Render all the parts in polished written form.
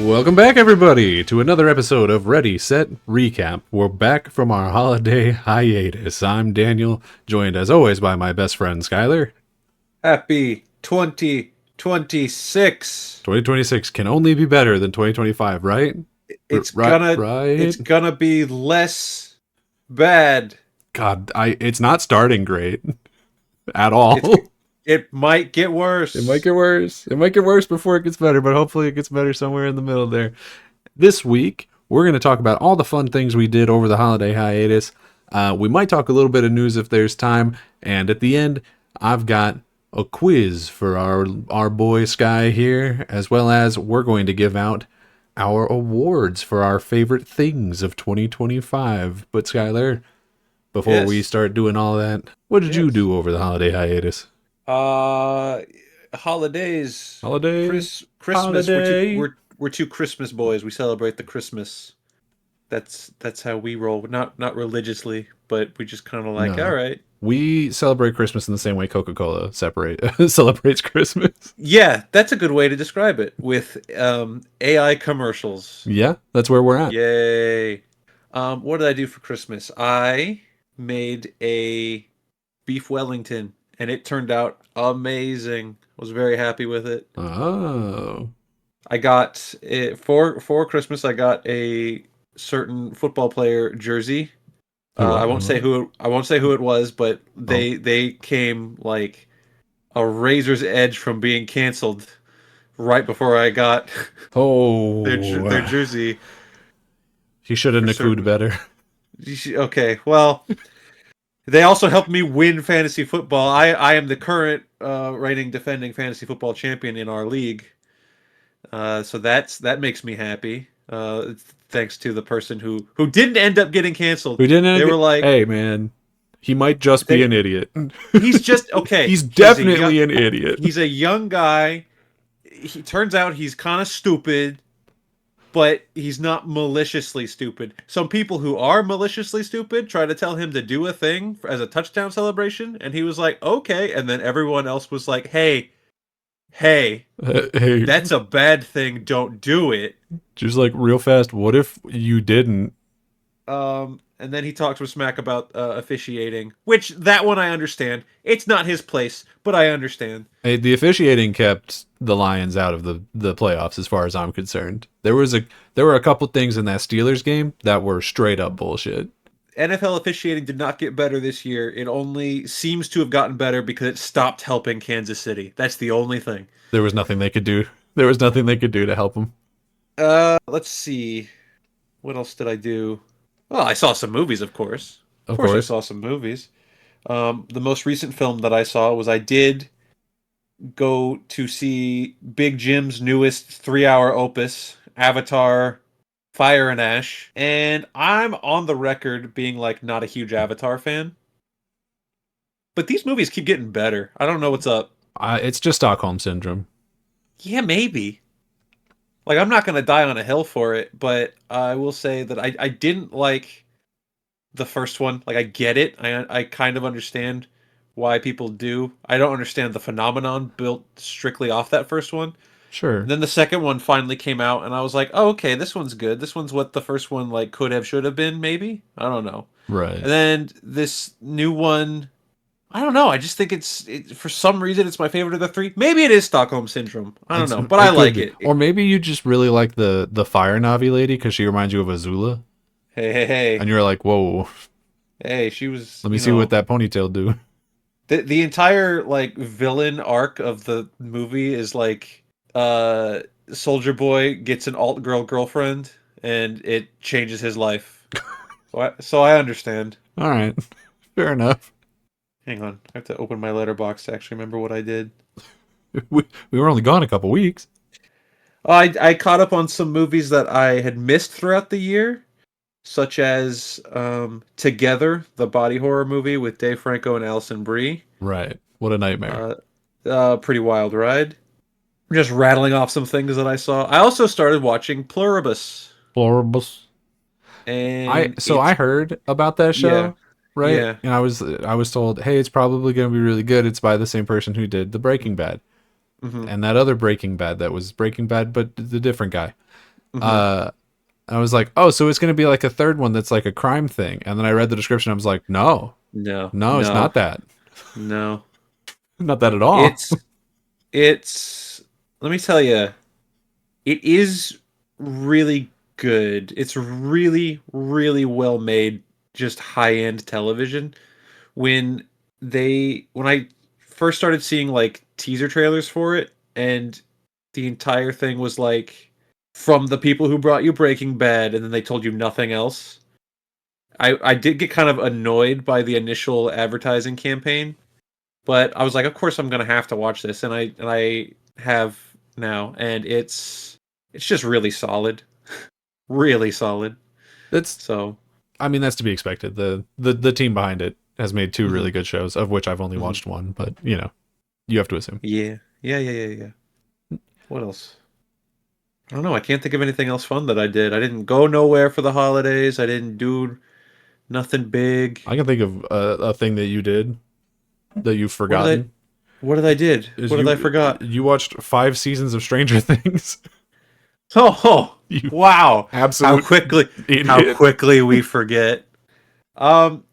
Welcome back, everybody, to another episode of Ready, Set, Recap. We're back from our holiday hiatus. I'm Daniel, joined as always by my best friend, Skyler. Happy 2026. 2026 can only be better than 2025, right? It's Right, gonna right. it's gonna be less bad. God, it's not starting great at all. It might get worse. It might get worse. It might get worse before it gets better, but hopefully it gets better somewhere in the middle there. This week, we're going to talk about all the fun things we did over the holiday hiatus. We might talk a little bit of news if there's time. And at the end, I've got a quiz for our boy Sky here, as well as we're going to give out our awards for our favorite things of 2025. But Skyler, before we start doing all that, what did you do over the holiday hiatus? Holidays. Holidays. Christmas. Holiday. We're two Christmas boys. We celebrate the Christmas. That's how we roll. Not religiously, but we just kind of like, No. all right. We celebrate Christmas in the same way Coca-Cola celebrates Christmas. Yeah, that's a good way to describe it, with AI commercials. Yeah, that's where we're at. Yay. What did I do for Christmas? I made a beef Wellington, and it turned out amazing. I was very happy with it. Oh. I got it for Christmas. I got a certain football player jersey. I won't say who it was, but they came like a razor's edge from being canceled right before I got their jersey. He should have Naku'd better. Okay, well, they also helped me win fantasy football. I am the current reigning defending fantasy football champion in our league. So that makes me happy. Thanks to the person who didn't end up getting canceled. They were like, "Hey, man, he might just be an idiot. He's just okay. He's definitely an idiot. He's a young guy. He turns out he's kind of stupid, but he's not maliciously stupid. Some people who are maliciously stupid try to tell him to do a thing as a touchdown celebration, and he was like, okay. And then everyone else was like, hey, that's a bad thing. Don't do it. Just like real fast, what if you didn't? And then he talks with smack about officiating, which that one I understand. It's not his place, but I understand. Hey, the officiating kept the Lions out of the playoffs, as far as I'm concerned. There were a couple things in that Steelers game that were straight up bullshit. NFL officiating did not get better this year. It only seems to have gotten better because it stopped helping Kansas City. That's the only thing. There was nothing they could do. There was nothing they could do to help them. Let's see. What else did I do? Well, I saw some movies, of course. Of course. I saw some movies. The most recent film that I saw was I did go to see Big Jim's newest 3-hour opus, Avatar Fire and Ash, and I'm on the record being like not a huge Avatar fan. But these movies keep getting better. I don't know what's up. It's just Stockholm Syndrome. Yeah, maybe. Like, I'm not going to die on a hill for it, but I will say that I didn't like the first one. Like, I get it. I kind of understand why people do. I don't understand the phenomenon built strictly off that first one. Sure. And then the second one finally came out, and I was like, oh, okay, this one's good. This one's what the first one, like, could have, should have been, maybe? I don't know. Right. And then this new one, I don't know. I just think for some reason, it's my favorite of the three. Maybe it is Stockholm Syndrome. I don't know, but I like it. Or maybe you just really like the Fire Navi lady because she reminds you of Azula. Hey. And you're like, whoa. Hey, she was... Let me see what that ponytail do. The entire, like, villain arc of the movie is, like... Soldier Boy gets an alt girl girlfriend, and it changes his life. So I understand. All right, fair enough. Hang on, I have to open my letterbox to actually remember what I did. We were only gone a couple weeks. I caught up on some movies that I had missed throughout the year, such as Together, the body horror movie with Dave Franco and Alison Brie. Right, what a nightmare. Pretty wild ride. Just rattling off some things that I saw. I also started watching Pluribus. And I heard about that show, right? Yeah. And I was told, hey, it's probably going to be really good. It's by the same person who did the Breaking Bad, and that other Breaking Bad that was Breaking Bad, but the different guy. Hmm. I was like, oh, so it's going to be like a third one that's like a crime thing. And then I read the description. I was like, no, No, no, it's no, not that. no. Not that at all. It's it's. Let me tell you, it is really good. It's really, really well made. Just high end television. When I first started seeing like teaser trailers for it, and the entire thing was like from the people who brought you Breaking Bad, and then they told you nothing else. I did get kind of annoyed by the initial advertising campaign, but I was like, of course I'm gonna have to watch this, and I have now, and it's just really solid, really solid. That's, So, I mean, that's to be expected. The team behind it has made two mhm, really good shows, of which I've only mhm. watched one, but you know, you have to assume. Yeah, yeah, yeah, yeah, yeah. What else? I don't know. I can't think of anything else fun that I did. I didn't go nowhere for the holidays. I didn't do nothing big. I can think of a thing that you did that you've What did I? forgotten What did I did? is What did I forgot? you watched 5 seasons of Stranger Things. Oh, oh, You wow! How absolute quickly? How idiot. quickly we forget.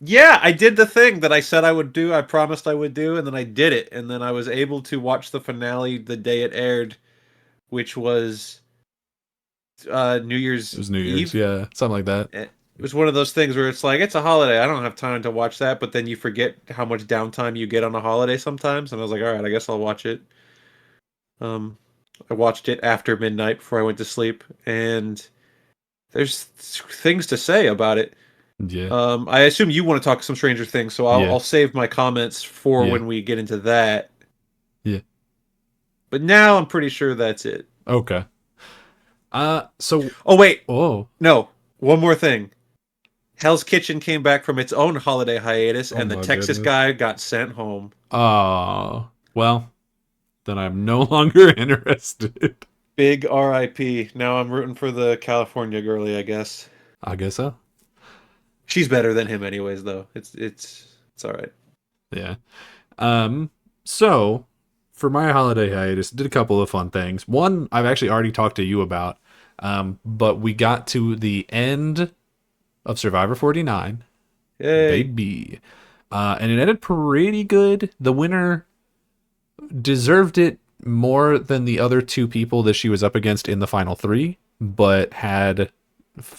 Yeah, I did the thing that I said I would do. I promised I would do, and then I did it. And then I was able to watch the finale the day it aired, which was New It Year's was New Year's, Eve. yeah, something like that. It was one of those things where it's like it's a holiday. I don't have time to watch that, but then you forget how much downtime you get on a holiday sometimes. And I was like, all right, I guess I'll watch it. Um, I watched it after midnight before I went to sleep, and there's things to say about it. Yeah, I assume you want to talk some Stranger Things, so I'll yeah, I'll save my comments for yeah, when we get into that. yeah. But now I'm pretty sure that's it. Okay. So, Oh wait, oh, no, one more thing. Hell's Kitchen came back from its own holiday hiatus, oh and the my Texas goodness. guy got sent home. Well, then I'm no longer interested. Big RIP. Now I'm rooting for the California girlie, I guess. I guess so. She's better than him anyways though. It's all right. Yeah. So for my holiday hiatus, did a couple of fun things. One I've actually already talked to you about. But we got to the end of Survivor 49, Yay. baby. And it ended pretty good. The winner deserved it more than the other two people that she was up against in the final three, but had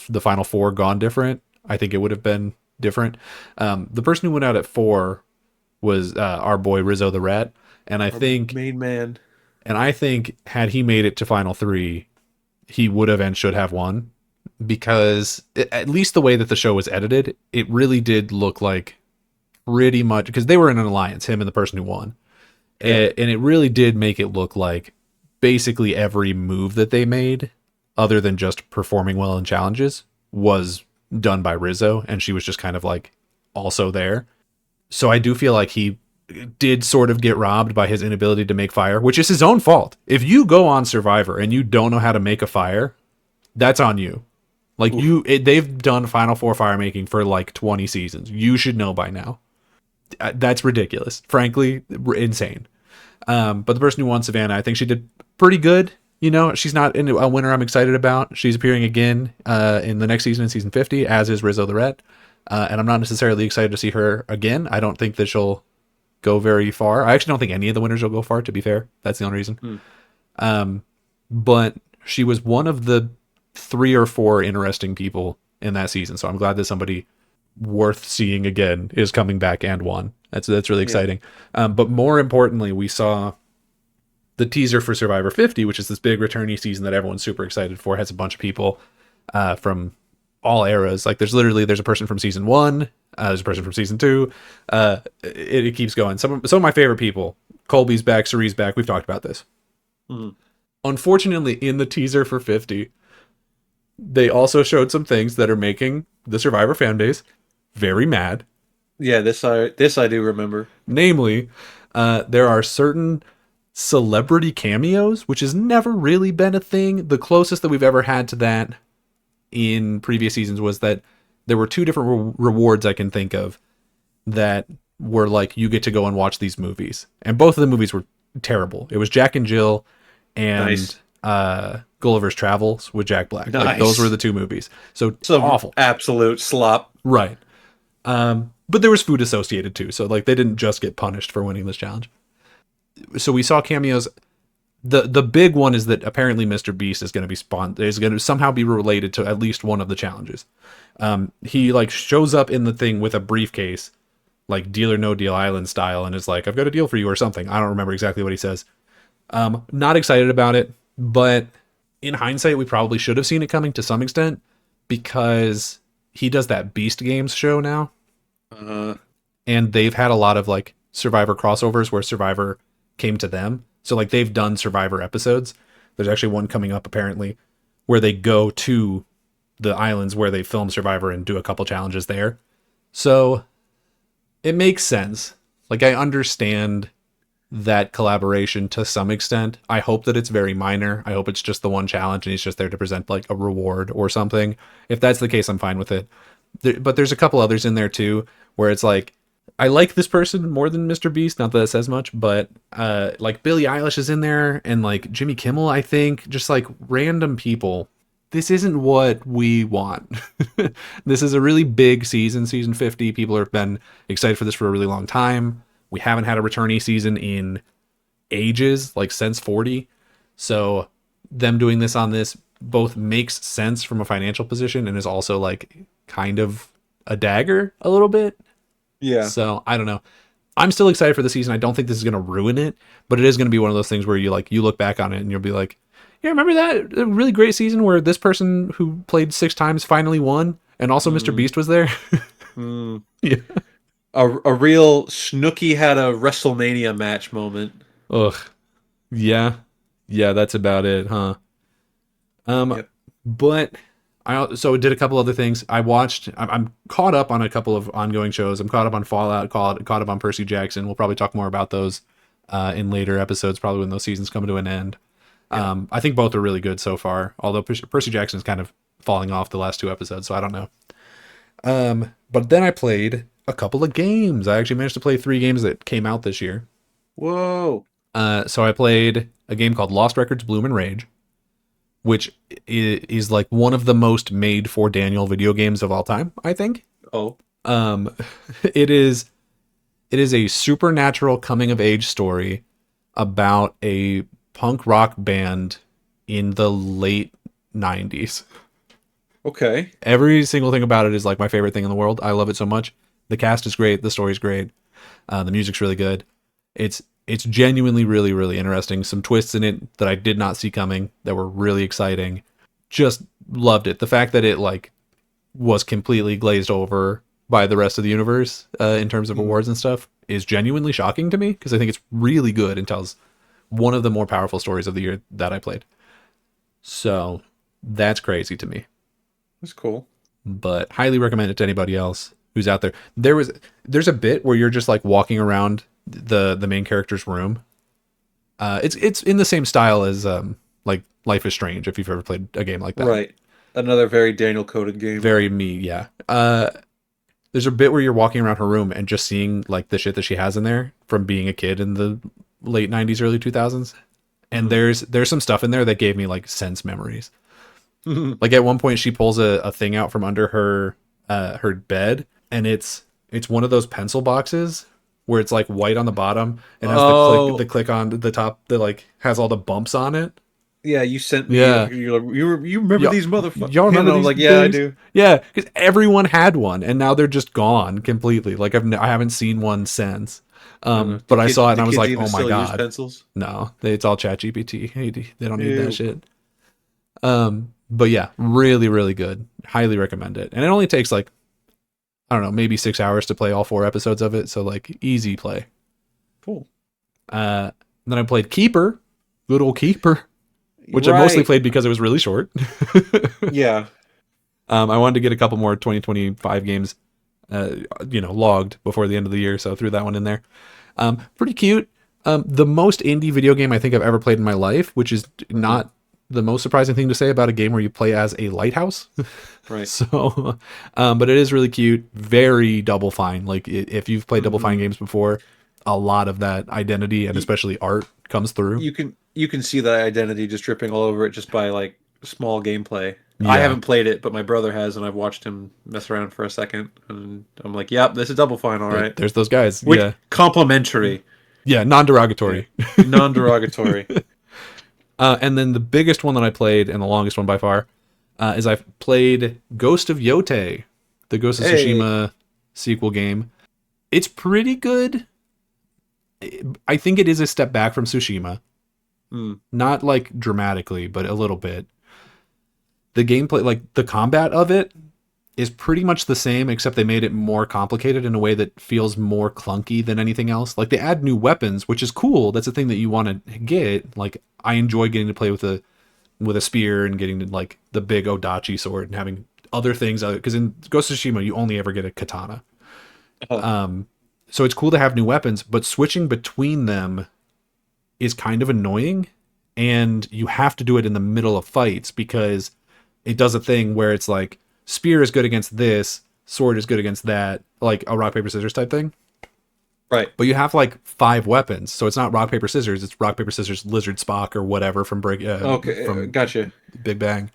the final four gone different, I think it would have been different. The person who went out at four was our boy Rizzo the Rat, and I Our think main man. had he made it to final three, he would have and should have won because at least the way that the show was edited, it really did look like pretty much because they were in an alliance, him and the person who won. Yeah. And it really did make it look like basically every move that they made, other than just performing well in challenges, was done by Rizzo, and she was just kind of like also there. So I do feel like he did sort of get robbed by his inability to make fire, which is his own fault. If you go on Survivor and you don't know how to make a fire, that's on you. Like Oof. they've done Final Four fire making for like 20 seasons. You should know by now. That's ridiculous. Frankly, insane. But the person who won Savannah, I think she did pretty good. You know, she's not in a winner I'm excited about. She's appearing again in the next season, in season 50, as is Rizzo the Red. And I'm not necessarily excited to see her again. I don't think that she'll go very far. I actually don't think any of the winners will go far, to be fair. That's the only reason. Hmm. But she was one of the 3 or 4 interesting people in that season. So I'm glad that somebody worth seeing again is coming back and won. That's really Yeah. exciting. But more importantly, we saw the teaser for Survivor 50, which is this big returnee season that everyone's super excited for. It has a bunch of people from all eras. Like there's a person from season 1, there's a person from season 2. It keeps going. Some of my favorite people. Colby's back, Cerie's back. We've talked about this. Hmm. Unfortunately, in the teaser for 50, they also showed some things that are making the Survivor fan base very mad. Yeah, this I do remember. Namely, there are certain celebrity cameos, which has never really been a thing. The closest that we've ever had to that in previous seasons was that there were 2 different rewards I can think of that were like, you get to go and watch these movies. And both of the movies were terrible. It was Jack and Jill and Nice. Gulliver's Travels with Jack Black. Like, Nice. those were the two movies. So Some awful. absolute slop. Right. But there was food associated too. So like they didn't just get punished for winning this challenge. So we saw cameos. The big one is that apparently Mr. Beast is going to somehow be related to at least one of the challenges. He like shows up in the thing with a briefcase, like Deal or No Deal Island style, and is like, I've got a deal for you or something. I don't remember exactly what he says. Not excited about it, but in hindsight, we probably should have seen it coming to some extent because he does that Beast Games show now. And they've had a lot of like Survivor crossovers where Survivor came to them. So like they've done Survivor episodes. There's actually one coming up apparently where they go to the islands where they film Survivor and do a couple challenges there. So it makes sense. Like I understand that collaboration to some extent. I hope that it's very minor. I hope it's just the one challenge and he's just there to present like a reward or something. If that's the case, I'm fine with it. But there's a couple others in there too where it's like, I like this person more than Mr. Beast. Not that it says much, but like Billie Eilish is in there and like Jimmy Kimmel, I think, just like random people. This isn't what we want. This is a really big season 50. People have been excited for this for a really long time. We haven't had a returnee season in ages, like since 40. So them doing this on this both makes sense from a financial position and is also like kind of a dagger a little bit. Yeah. So I don't know. I'm still excited for the season. I don't think this is going to ruin it, but it is going to be one of those things where you look back on it and you'll be like, yeah, remember that a really great season where this person who played 6 times finally won and also Mr. Beast was there? Yeah. A real Snooki had a WrestleMania match moment. Ugh. Yeah. Yeah, that's about it, huh? Yep. But I did a couple other things. I'm caught up on a couple of ongoing shows. I'm caught up on Fallout, caught up on Percy Jackson. We'll probably talk more about those in later episodes, probably when those seasons come to an end. Yeah. I think both are really good so far, although Percy Jackson is kind of falling off the last 2 episodes, so I don't know. But then I played a couple of games. I actually managed to play 3 games that came out this year. Whoa. So I played a game called Lost Records Bloom and Rage, which is like one of the most made for Daniel video games of all time, I think. Oh. It is a supernatural coming of age story about a punk rock band in the late 90s. Okay. Every single thing about it is like my favorite thing in the world. I love it so much. The cast is great. The story's great. The music's really good. It's genuinely really, really interesting. Some twists in it that I did not see coming that were really exciting. Just loved it. The fact that it like was completely glazed over by the rest of the universe in terms of awards and stuff is genuinely shocking to me because I think it's really good and tells one of the more powerful stories of the year that I played. So that's crazy to me. That's cool. But highly recommend it to anybody else who's out there. There's a bit where you're just like walking around the main character's room. It's in the same style as like Life is Strange, if you've ever played a game like that. Right. Another very Daniel coded game. Very me, yeah. There's a bit where you're walking around her room and just seeing like the shit that she has in there from being a kid in the late 90s, early 2000s. And there's some stuff in there that gave me like sense memories. Like at one point she pulls a thing out from under her bed, and it's one of those pencil boxes where it's like white on the bottom and has the click on the top that like has all the bumps on it. Yeah, you sent me. Yeah. You remember these motherfuckers? Y'all remember these like, yeah, things? I do. Yeah, because everyone had one, and now they're just gone completely. Like I haven't seen one since. But I saw it and I was like, oh my god. Pencils? No, it's all ChatGPT. They don't need that shit. But yeah, really, really good. Highly recommend it. And it only takes like, I don't know, maybe 6 hours to play all 4 episodes of it. So like easy play. Cool. Then I played Keeper, good old Keeper, which I mostly played because it was really short. Yeah. I wanted to get a couple more 2025 games, logged before the end of the year. So I threw that one in there. Pretty cute. The most indie video game I think I've ever played in my life, which is not the most surprising thing to say about a game where you play as a lighthouse. Right. So, but it is really cute. Very Double Fine. Like if you've played Double Fine games before, a lot of that identity and You, especially art comes through. you can see that identity just dripping all over it just by like small gameplay. I Yeah. haven't played it, but my brother has, and I've watched him mess around for a second, and I'm like, "Yep, this is Double Fine, all right." There's those guys. Which Yeah. complimentary, Yeah, yeah, non-derogatory. non-derogatory. And then the biggest one that I played, and the longest one by far, is I've played Ghost of Yotei, the Ghost of Hey, Tsushima sequel game. It's pretty good. I think it is a step back from Tsushima. hmm, Not like dramatically, but a little bit. The gameplay, like the combat of it, is pretty much the same, except they made it more complicated in a way that feels more clunky than anything else. Like they add new weapons, which is cool. That's a thing that you want to get. Like I enjoy getting to play with a spear and getting to like the big Odachi sword and having other things. Because in Ghost of Tsushima, you only ever get a katana. oh, So it's cool to have new weapons, but switching between them is kind of annoying. And you have to do it in the middle of fights because it does a thing where it's like spear is good against this, sword is good against that, like a rock paper scissors type thing. right. But you have like 5 weapons, so it's not rock paper scissors. It's rock paper scissors lizard Spock or whatever Okay, from gotcha. Big Bang.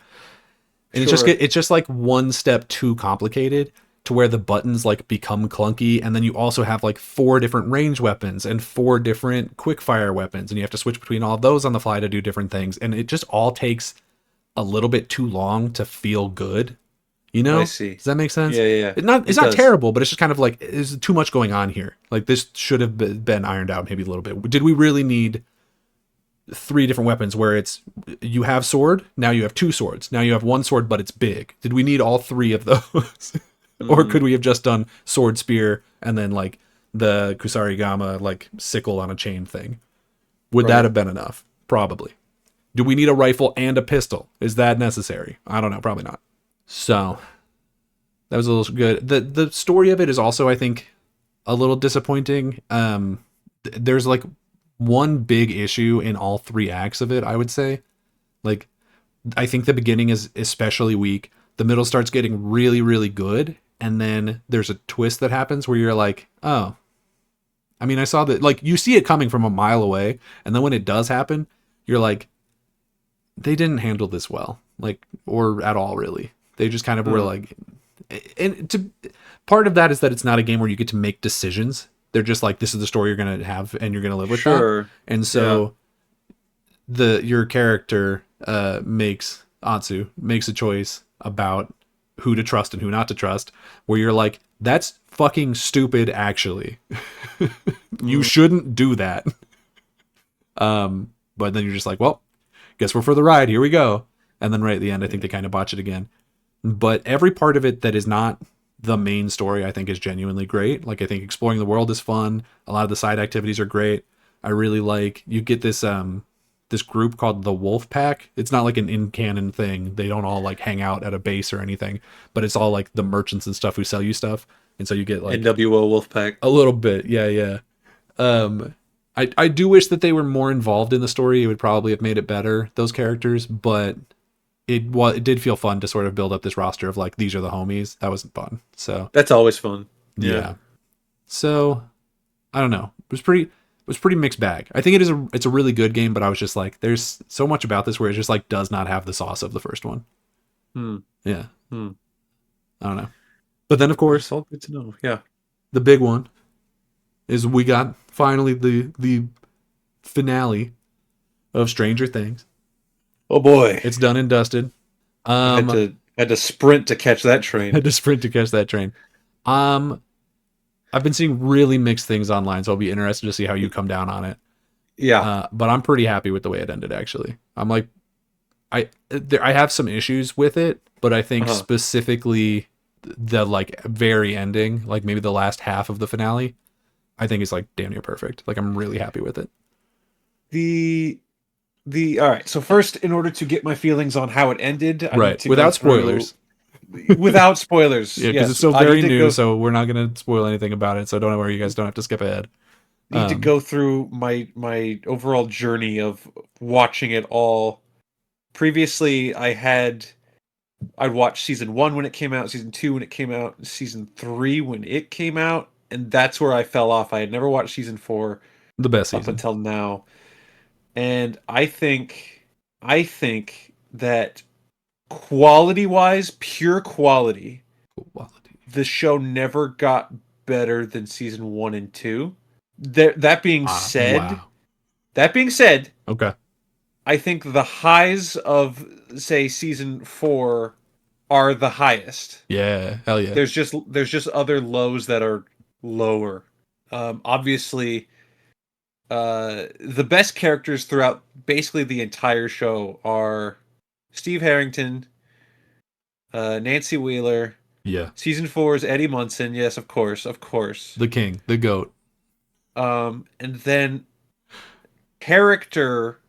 And Sure. it's just like one step too complicated to where the buttons like become clunky, and then you also have like 4 different range weapons and 4 different quick fire weapons, and you have to switch between all those on the fly to do different things, and it just all takes a little bit too long to feel good. You I know? see. Does that make sense? Yeah, yeah, yeah. It's It not does. terrible, but it's just kind of like there's too much going on here. Like this should have been ironed out maybe a little bit. Did we really need 3 different weapons where it's you have sword, now you have 2 swords, now you have 1 sword but it's big? Did we need all 3 of those? Or Hmm. could we have just done sword, spear, and then like the Kusarigama like sickle on a chain thing? Would that Right. have been enough? Probably. Do we need a rifle and a pistol? Is that necessary? I don't know. Probably not. So that was a little good. The story of it is also, I think, a little disappointing. There's like one big issue in all 3 acts of it, I would say. Like, I think the beginning is especially weak. The middle starts getting really, really good. And then there's a twist that happens where you're like, oh, I mean, I saw that. Like, you see it coming from a mile away. And then when it does happen, you're like, they didn't handle this well. Like, or at all, really. They just kind of were Hmm. like, and to part of that is that it's not a game where you get to make decisions. They're just like, this is the story you're gonna have and you're gonna live with that. Sure. And Yeah. so your character makes Atsu makes a choice about who to trust and who not to trust, where you're like, that's fucking stupid actually. You Mm. shouldn't do that. But then you're just like, well, guess we're for the ride, here we go. And then right at the end I think they kind of botch it again. But every part of it that is not the main story I think is genuinely great. Like I think exploring the world is fun. A lot of the side activities are great. I really like you get this group called the Wolf Pack. It's not like an in canon thing. They don't all like hang out at a base or anything, but it's all like the merchants and stuff who sell you stuff. And so you get like NWO Wolfpack. a little bit. Yeah, yeah. Um I do wish that they were more involved in the story. It would probably have made it better, those characters, but it did feel fun to sort of build up this roster of like these are the homies. That was fun. So That's always fun. Yeah. yeah. So I don't know. It was pretty mixed bag. I think it's a really good game, but I was just like, there's so much about this where it just like does not have the sauce of the first one. Hmm. Yeah. Hmm. I don't know. But then of It's course all good to know. Yeah. the big one is we got finally the finale of Stranger Things. Oh boy. It's done and dusted. I had Um to sprint to catch that train. had to sprint to catch that train. Um I've been seeing really mixed things online, so I'll be interested to see how you come down on it. Yeah. But I'm pretty happy with the way it ended. Actually, I'm like, I have some issues with it, but I think Uh-huh. specifically the like very ending, like maybe the last half of the finale, I think is like damn near perfect. Like I'm really happy with it. The the all right. So first, in order to get my feelings on how it ended, I need Right, to go without through spoilers. without spoilers. Yeah, because it's Yes, still I need very to new, go so we're not gonna spoil anything about it. So don't worry, you guys don't have to skip ahead. Um, through my overall journey of watching it all. Previously, I'd watched season 1 when it came out, season 2 when it came out, season 3 when it came out, and that's where I fell off. I had never watched season 4 The best up season. until now, and I think that quality wise, pure quality, Quality. the show never got better than season 1 and 2. That being said, Wow. that being said, Okay. I think the highs of say season 4 are the highest. Yeah. Hell yeah. There's just other lows that are lower. Obviously, the best characters throughout basically the entire show are Steve Harrington, Nancy Wheeler. Yeah. Season 4 is Eddie Munson. Yes, of course, of course. The king, the goat. And then character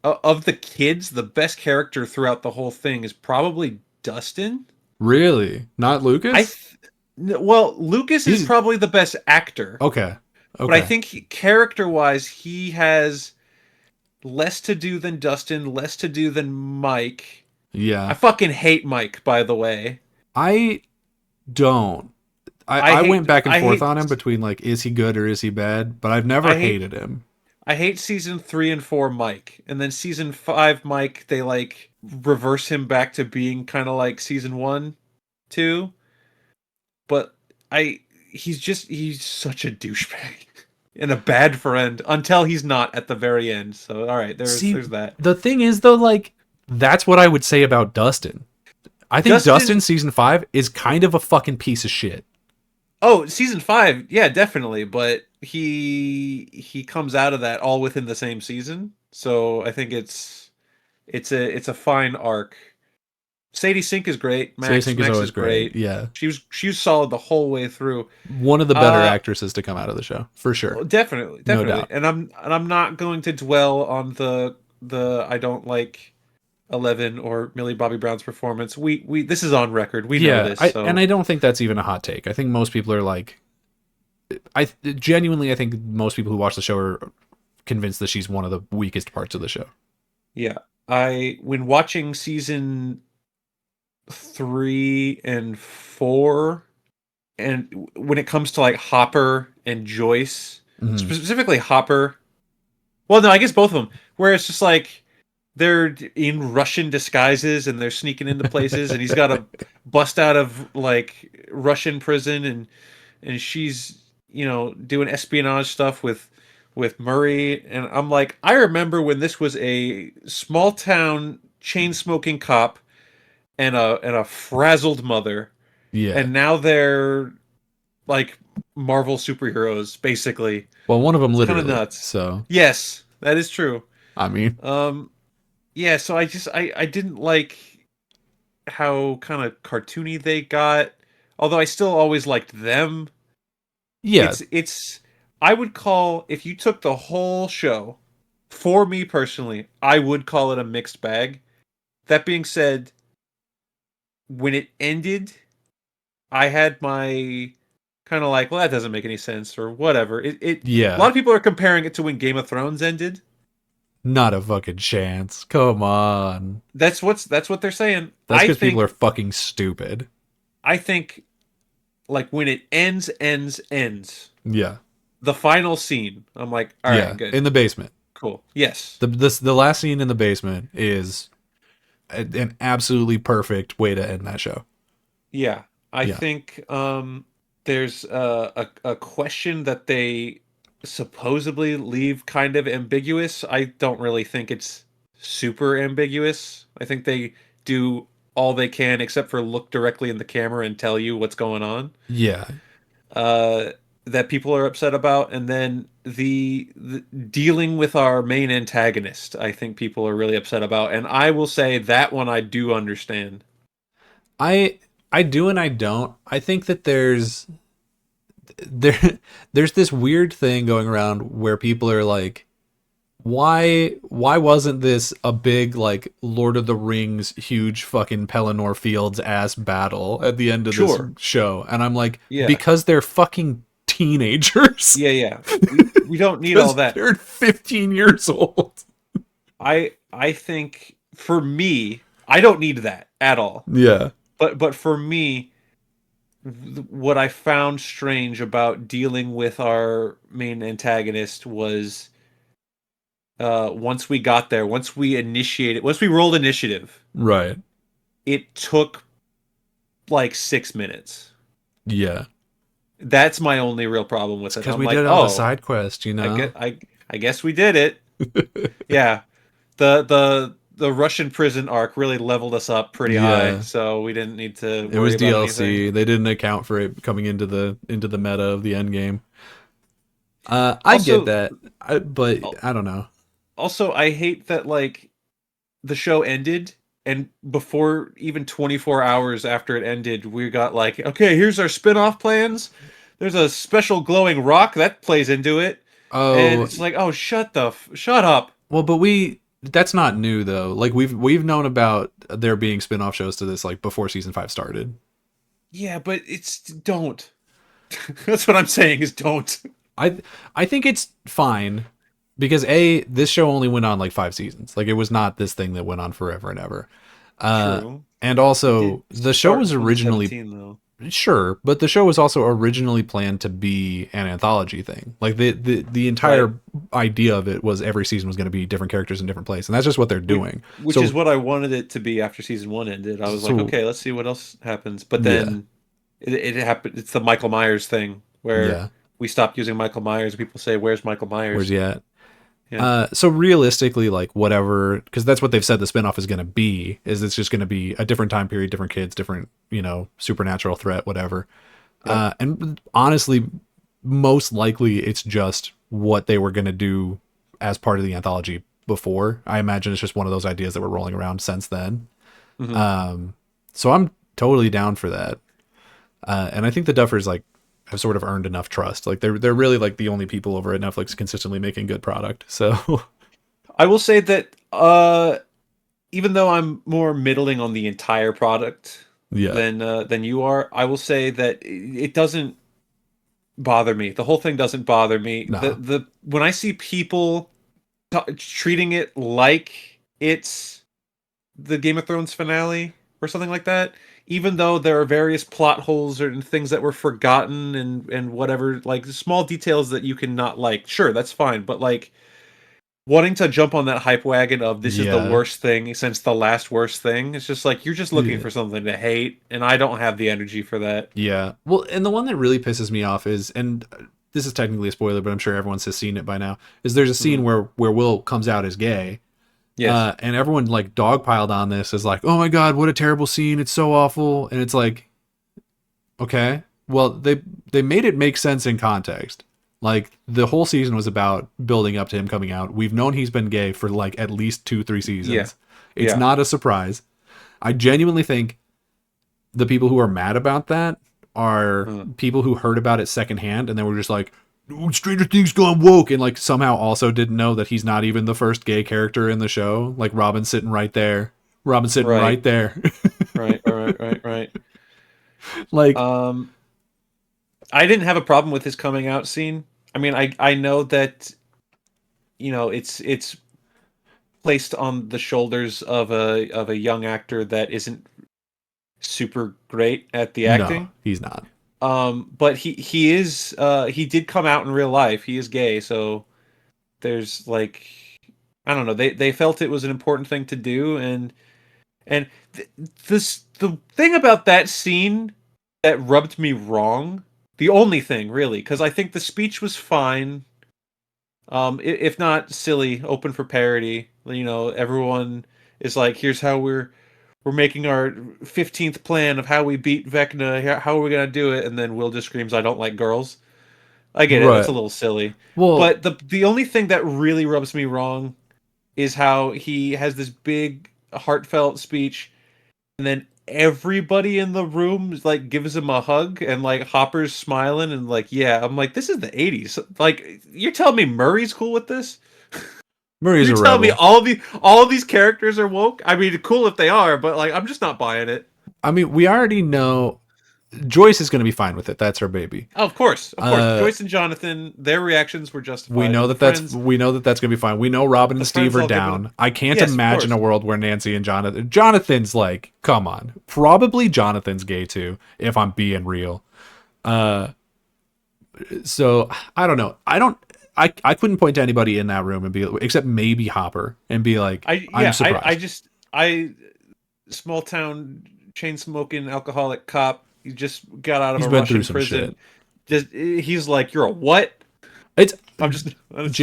of the kids, the best character throughout the whole thing is probably Dustin. Really? Not I Lucas? th- well, Lucas is He's probably the best actor, okay. but I Okay. think character-wise, he has less to do than Dustin, less to do than Mike. I Yeah. fucking hate Mike, by the way. I don't. I I went hate back and I forth hate on him between like, is he good or is he bad? But I've never I hate hated him. I hate season 3 and 4 Mike. And then season 5 Mike, they like reverse him back to being kind of like season 1, 2. But I he's such a douchebag and a bad friend until he's not at the very end. So all right, See, there's that. the thing is though, like, that's what I would say about Dustin. I think Dustin Dustin season 5 is kind of a fucking piece of shit. Oh, season 5, yeah, definitely, but he comes out of that all within the same season. So I think it's a fine arc. Sadie Sink is great. Sadie Max Sink is Max always is great. great. Yeah. She was solid the whole way through. One of the better Uh actresses to come out of the show, for sure. Definitely, No definitely. doubt. And I'm not going to dwell on the I don't like 11 or Millie Bobby Brown's performance. We this is on record. We know Yeah, this. I So don't think that's even a hot take. I think most people are like, I genuinely I think most people who watch the show are convinced that she's one of the weakest parts of the show. yeah, I when watching season 3 and 4, and when it comes to like Hopper and Joyce, Mhm. specifically Hopper, well no, I guess both of them, where it's just like they're in Russian disguises and they're sneaking into places and he's got to bust out of like Russian prison, and she's doing espionage stuff with Murray, and I'm like, I remember when this was a small town chain smoking cop and a frazzled mother, Yeah. and now they're like Marvel superheroes, basically. Well, one of them It's kind of literally. nuts. So, Yes, that is true. I mean, Um, yeah. So I didn't like how kind of cartoony they got. Although I still always liked them. yeah, It's I would call, if you took the whole show, for me personally, I would call it a mixed bag. That being said, when it ended, I had my kind of like, well, that doesn't make any sense or whatever. A lot yeah. of people are comparing it to when Game of Thrones ended. Not a fucking chance. Come on. That's what they're saying. That's I because people are think fucking stupid. I think like when it ends, Yeah, the final scene, I'm like, all right, yeah. good, In the basement. cool, yes, The last scene in the basement is an absolutely perfect way to end that show. yeah. I Yeah. think there's a question that they supposedly leave kind of ambiguous. I don't really think it's super ambiguous. I think they do all they can except for look directly in the camera and tell you what's going on. Yeah. Uh, that people are upset about, and then the dealing with our main antagonist, I think people are really upset about, and I will say that one I do understand. I I do and I don't. I think that there there's this weird thing going around where people are like, why wasn't this a big like Lord of the Rings huge fucking Pelennor Fields ass battle at the end of this Sure. show? And I'm like, Yeah. because they're fucking teenagers. Yeah, yeah. We don't need all Because that. they're 15 years old. I think for me, I don't need that at all. Yeah. But for me, what I found strange about dealing with our main antagonist was once we got there, once we rolled initiative, Right. it took like 6 minutes. Yeah. That's my only real problem It's with it. because I'm we like, did all the oh, side quests, you know? I guess we did it. Yeah, the Russian prison arc really leveled us up pretty high, Yeah. so we didn't need to It worry was about anything. DLC. They didn't account for it coming into the meta of the end game. I get Also, that, but I don't know. also, I hate that like the show ended, and before even 24 hours after it ended, we got like, okay, here's our spin-off plans. There's a special glowing rock that plays into it, and Oh, it's like, oh, shut up. well, but we that's not new though. Like we've known about there being spin-off shows to this like before season 5 started. Yeah, but it's don't. That's what I'm saying is don't. I I think it's fine because this show only went on like 5 seasons. Like it was not this thing that went on forever and ever. True. And It did also the show start in was originally 2017 though. sure, but the show was also originally planned to be an anthology thing. Like the Right. entire idea of it was every season was going to be different characters in different places, and that's just what they're doing. Which is So what I wanted it to be after season one ended. I was like, so okay, let's see what else happens. But yeah, then it happened. It's the Michael Myers thing where yeah. we stopped using Michael Myers. And people say, "Where's Michael Where's Myers?" he at? Yeah. So realistically, like whatever, because that's what they've said the spinoff is going to be. Is it's just going to be a different time period, different kids, different supernatural threat, whatever. Yep. And honestly, most likely it's just what they were going to do as part of the anthology before. I imagine it's just one of those ideas that were rolling around since then. Hmm. So I'm totally down for that. And I think the Duffers like have sort of earned enough trust. Like they're really like the only people over at Netflix consistently making good product. So I will say that even though I'm more middling on the entire product yeah, than you are, I will say that it doesn't bother me. The whole thing doesn't bother me. nah, The when I see people treating it like it's the Game of Thrones finale or something like that, even though there are various plot holes and things that were forgotten and whatever, like small details that you can not like, sure, that's fine, but like wanting to jump on that hype wagon of this is the yeah, worst thing since the last worst thing, it's just like you're just looking yeah. for something to hate, and I don't have the energy for that. Yeah. Well, and the one that really pisses me off is, and this is technically a spoiler, but I'm sure everyone has seen it by now. Is there's a scene Mhm. where Will comes out as gay, Yes. and everyone like dogpiled on this as like, oh my god, what a terrible scene! It's so awful, and it's like, okay, well they made it make sense in context. Like the whole season was about building up to him coming out. We've known he's been gay for like at least 2-3 Yeah. seasons. It's Yeah. not a surprise. I genuinely think the people who are mad about that are Uh, people who heard about it secondhand and then were just like, "Oh, Stranger Things gone woke," and like somehow also didn't know that he's not even the first gay character in the show. Like Robin's sitting right there. Robin's sitting right. right there. Right. Right. Right. Right. Like, Um, I didn't have a problem with his coming out scene. I mean, I know that it's placed on the shoulders of a young actor that isn't super great at the no, acting. he's not. But he is he did come out in real life. He is gay, so there's like I don't know. They felt it was an important thing to do, and the thing about that scene that rubbed me wrong. The only thing really, because I think the speech was fine. If not silly, open for parody. Everyone is like, "Here's how we're making our 15th plan of how we beat Vecna. How are we gonna do it?" And then Will just screams, "I don't like girls." I get it. That's a Right. little silly. Well, But the only thing that really rubs me wrong is how he has this big heartfelt speech, and then everybody in the room like gives him a hug, and like Hopper's smiling and like, yeah. I'm like, this is the '80s. Like, you're telling me Murray's cool with this? Murray's You're a telling me rebel. all of these characters are woke? I mean, cool if they are, but like, I'm just not buying it. I mean, we already know. Joyce is going to be fine with it. That's her baby. Oh, of course, of course. Uh, Joyce and Jonathan, their reactions were we justified, know and that that's going to be fine. We know Robin the and Steve friends are all give it. down. I can't Yes, of imagine a course. world where Nancy and Jonathan's like, come on. Probably Jonathan's gay too, if I'm being real. Uh, so I don't know. I couldn't point to anybody in that room and be except maybe Hopper and be like, I'm I surprised. just I small town chain smoking alcoholic cop. He just got out of He's a been through Russian some shit. prison. Just he's like, you're a what? It's It's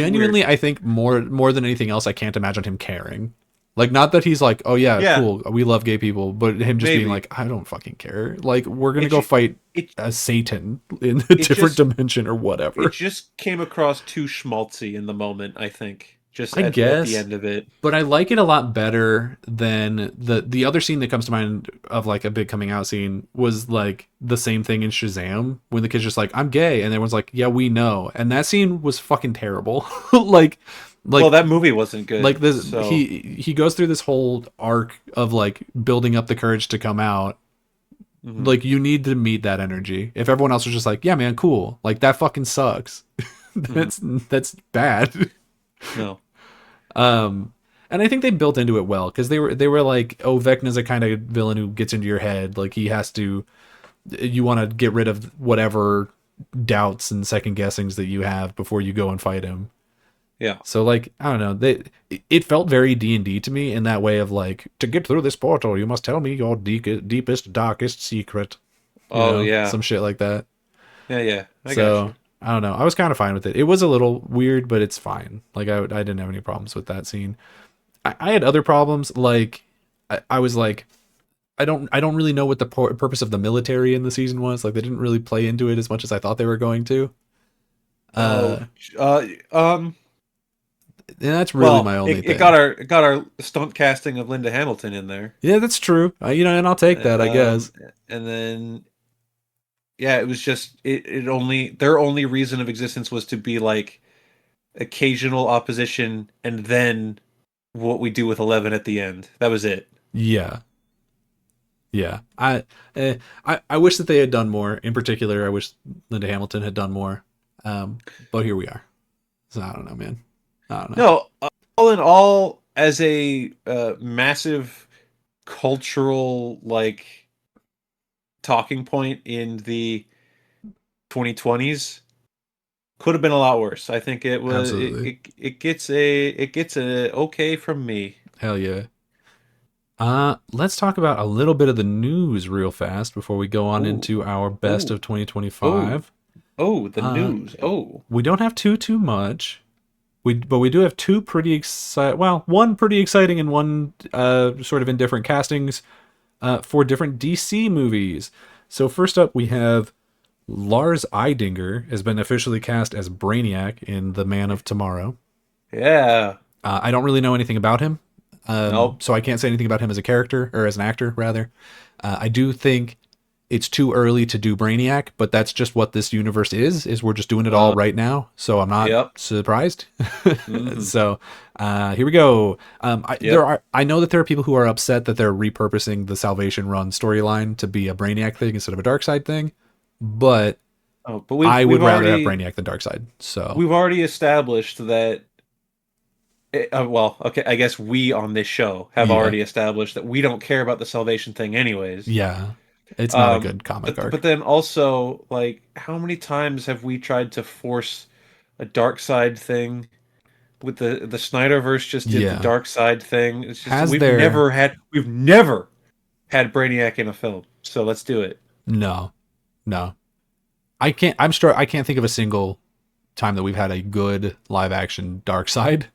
weird. genuinely, I think more than anything else, I can't imagine him caring. Like, not that he's like, oh yeah, Yeah, cool, we love gay people, but him just being maybe like, I don't fucking care. Like, we're gonna it go ju- fight it a Satan in a it different just dimension or it whatever. just came across too schmaltzy in the moment. I think just I at the guess, end of it. but I like it a lot better than the other scene that comes to mind of like a big coming out scene was like the same thing in Shazam when the kid's just like, I'm gay, and everyone's like, yeah, we know, and that scene was fucking terrible. like Well, like that movie wasn't good, like this so he goes through this whole arc of like building up the courage to come out. mhm, Like, you need to meet that energy. If everyone else was just like, yeah man, cool, like that fucking sucks. mhm, That's bad. no, um and I think they built into it well because they were like, oh, Vecna's a kind of villain who gets into your head, like he has to, you want to get rid of whatever doubts and second guessings that you have before you go and fight him. yeah. So like, I don't know, it felt very D&D to me in that way of like, to get through this portal you must tell me your deepest darkest secret, Oh yeah, some shit like that. yeah, yeah. I got So you. I don't know, I was kind of fine with it. It was a little weird, but it's fine. Like, I didn't have any problems with that scene. I had other problems, like I was like, I don't really know what the purpose of the military in the season was. Like, they didn't really play into it as much as I thought they were going to. Oh, uh uh, um. and that's really Well, my only it thing. got our stunt casting of Linda Hamilton in there. Yeah, that's true. And I'll take that, I Um, guess. and then yeah, it was just it only their only reason of existence was to be like occasional opposition and then what we do with 11 at the end. That was it. Yeah, yeah. I wish that they had done more. In particular, I wish Linda Hamilton had done more. But here we are. So I don't know, man. I don't know. No, all in all, as a massive cultural like talking point in the 2020s, could have been a lot worse. I think it was Absolutely. it gets a okay from me. Hell yeah. Let's talk about a little bit of the news real fast before we go on Oh, into our best oh, of oh, 2025. oh, the Uh, news. Oh, we don't have too much. But we do have two pretty exciting. Well, one pretty exciting and one sort of indifferent castings for different DC movies. So first up, we have Lars Eidinger has been officially cast as Braniac in The Man of Tomorrow. yeah. I don't really know anything about him, Nope. so I can't say anything about him as a character or as an actor, rather. I do think it's too early to do Brainiac, but that's just what this universe is we're just doing it all Uh, right now, so I'm not yep. surprised. Hmm. So here we go. Yep. I know that there are people who are upset that they're repurposing the Salvation Run storyline to be a Brainiac thing instead of a Darkseid thing, but Oh, but I would rather have Brainiac than Darkseid. So we've already established that. Well, okay. I guess we on this show have yeah, already established that we don't care about the salvation thing, anyways. yeah, it's not a good comic But arc. then also, like, how many times have we tried to force a dark side thing with the Snyderverse just did the Yeah, dark side thing. It's just has there? we've never had Brainiac in a film. So let's do it. No, no. I can't think of a single time that we've had a good live action Dark Side,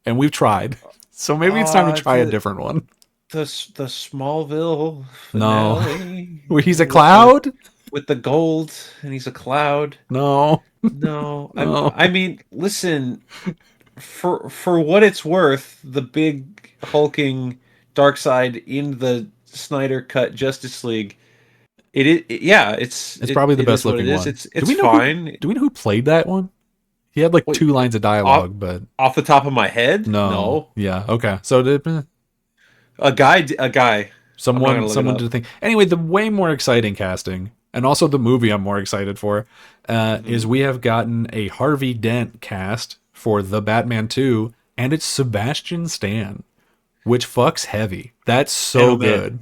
and we've tried. So maybe it's time to try a The different one. the Smallville No, finale where he's a with cloud. the gold and he's a cloud. No, No, no. I mean, listen, for what it's worth, the big hulking dark side in the Snyder cut Justice League, yeah, It's probably the it best is what it looking is. one. It's fine. Do we know who played that one? He had like Wait, two lines of off dialogue, but off the top of my head, no. no. Yeah. Okay. So A guy. I'm not gonna look it someone up. did a thing. Anyway, the way more exciting casting and also the movie I'm more excited for, is we have gotten a Harvey Dent cast for The Batman 2, and it's Sebastian Stan, which fucks heavy. That's so good.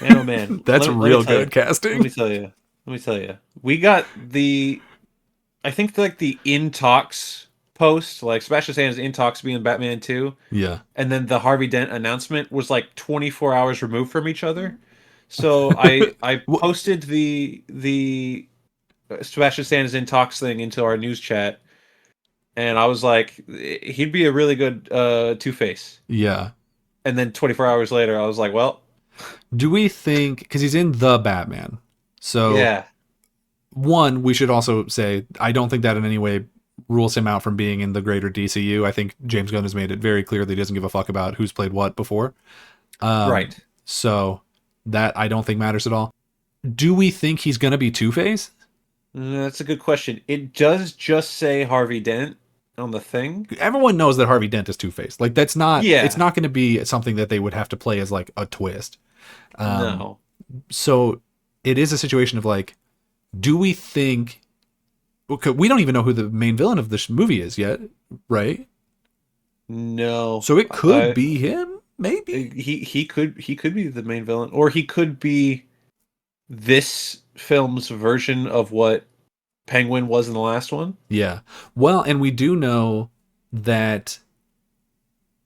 Man, oh man. That's Let me real tell good you. casting. Let me tell you. Let me tell you. We got I think like the in talks post, like Sebastian Stan is in talks being Batman 2, Yeah. and then the Harvey Dent announcement was like 24 hours removed from each other. So I Wh- posted the Sebastian Stan is in talks thing into our news chat, and I was like, he'd be a really good Two-Face. yeah. And then 24 hours later, I was like, well, Do we think, because he's in The Batman, so yeah, one, we should also say, I don't think that in any way rules him out from being in the greater DCU. I think James Gunn has made it very clear that he doesn't give a fuck about who's played what before. right. So that I don't think matters at all. Do we think he's going to be Two-Face? That's a good question. It does just say Harvey Dent on the thing. Everyone knows that Harvey Dent is Two-Face. Like, that's not, it's Yeah. not going to be something that they would have to play as like a twist. No. So it is a situation of like, do we think, okay, we don't even know who the main villain of this movie is yet, right? No. So it could be him, maybe. He could be the main villain, or he could be this film's version of what Penguin was in the last one. Yeah. Well, and we do know that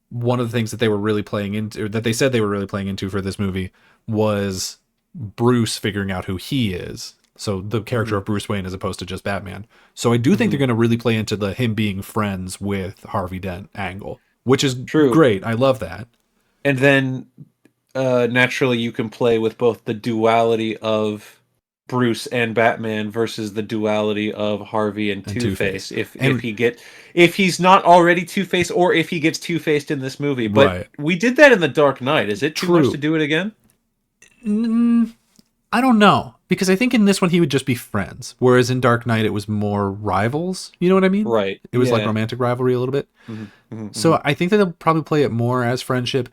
one of the things that they were really playing into, or that they said they were really playing into for this movie, was Bruce figuring out who he is. So the character of Bruce Wayne as opposed to just Batman. So I do think they're going to really play into the him being friends with Harvey Dent angle, which is True. great. I love that. And then naturally you can play with both the duality of Bruce and Batman versus the duality of Harvey and Two-Face. If he's not already Two-Face, or if he gets Two-Faced in this movie. But Right. we did that in The Dark Knight. Is it too True. much to do it again? I don't know, because I think in this one he would just be friends, whereas in Dark Knight it was more rivals. You know what I mean? Right. It was like Yeah. romantic rivalry a little bit. Mhm, So I think that they'll probably play it more as friendship.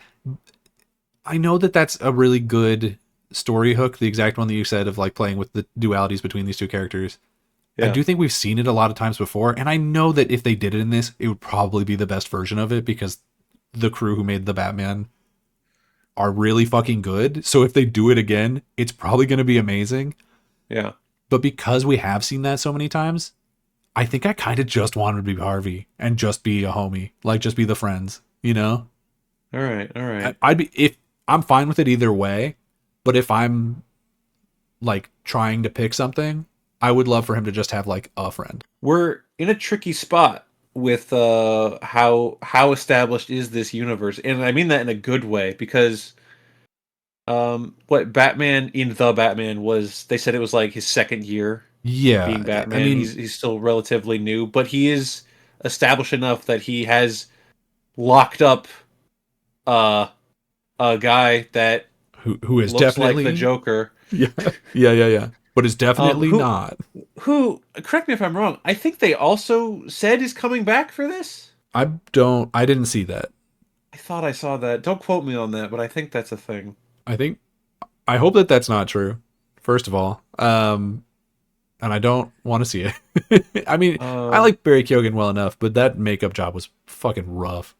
I know that that's a really good story hook, the exact one that you said of like playing with the dualities between these two characters. I Yeah. do think we've seen it a lot of times before, and I know that if they did it in this, it would probably be the best version of it because the crew who made the Batman are really fucking good. So if they do it again, it's probably going to be amazing. Yeah. But because we have seen that so many times, I think I kind of just wanted to be Harvey and just be a homie, like just be the friends, you know? All right. I'd be, if I'm fine with it either way, but if I'm like trying to pick something, I would love for him to just have like a friend. We're in a tricky spot with how established is this universe, and I mean that in a good way, because what Batman in The Batman was, they said it was like his second year Yeah. being Batman. I mean, He's still relatively new, but he is established enough that he has locked up a guy that who is looks definitely like the Joker. yeah. But is definitely not. Who, correct me if I'm wrong, I think they also said is coming back for this. I didn't see that. I thought I saw that. Don't quote me on that, but I think that's a thing. I hope that that's not true. First of all, and I don't want to see it. I mean, I like Barry Keoghan well enough, but that makeup job was fucking rough.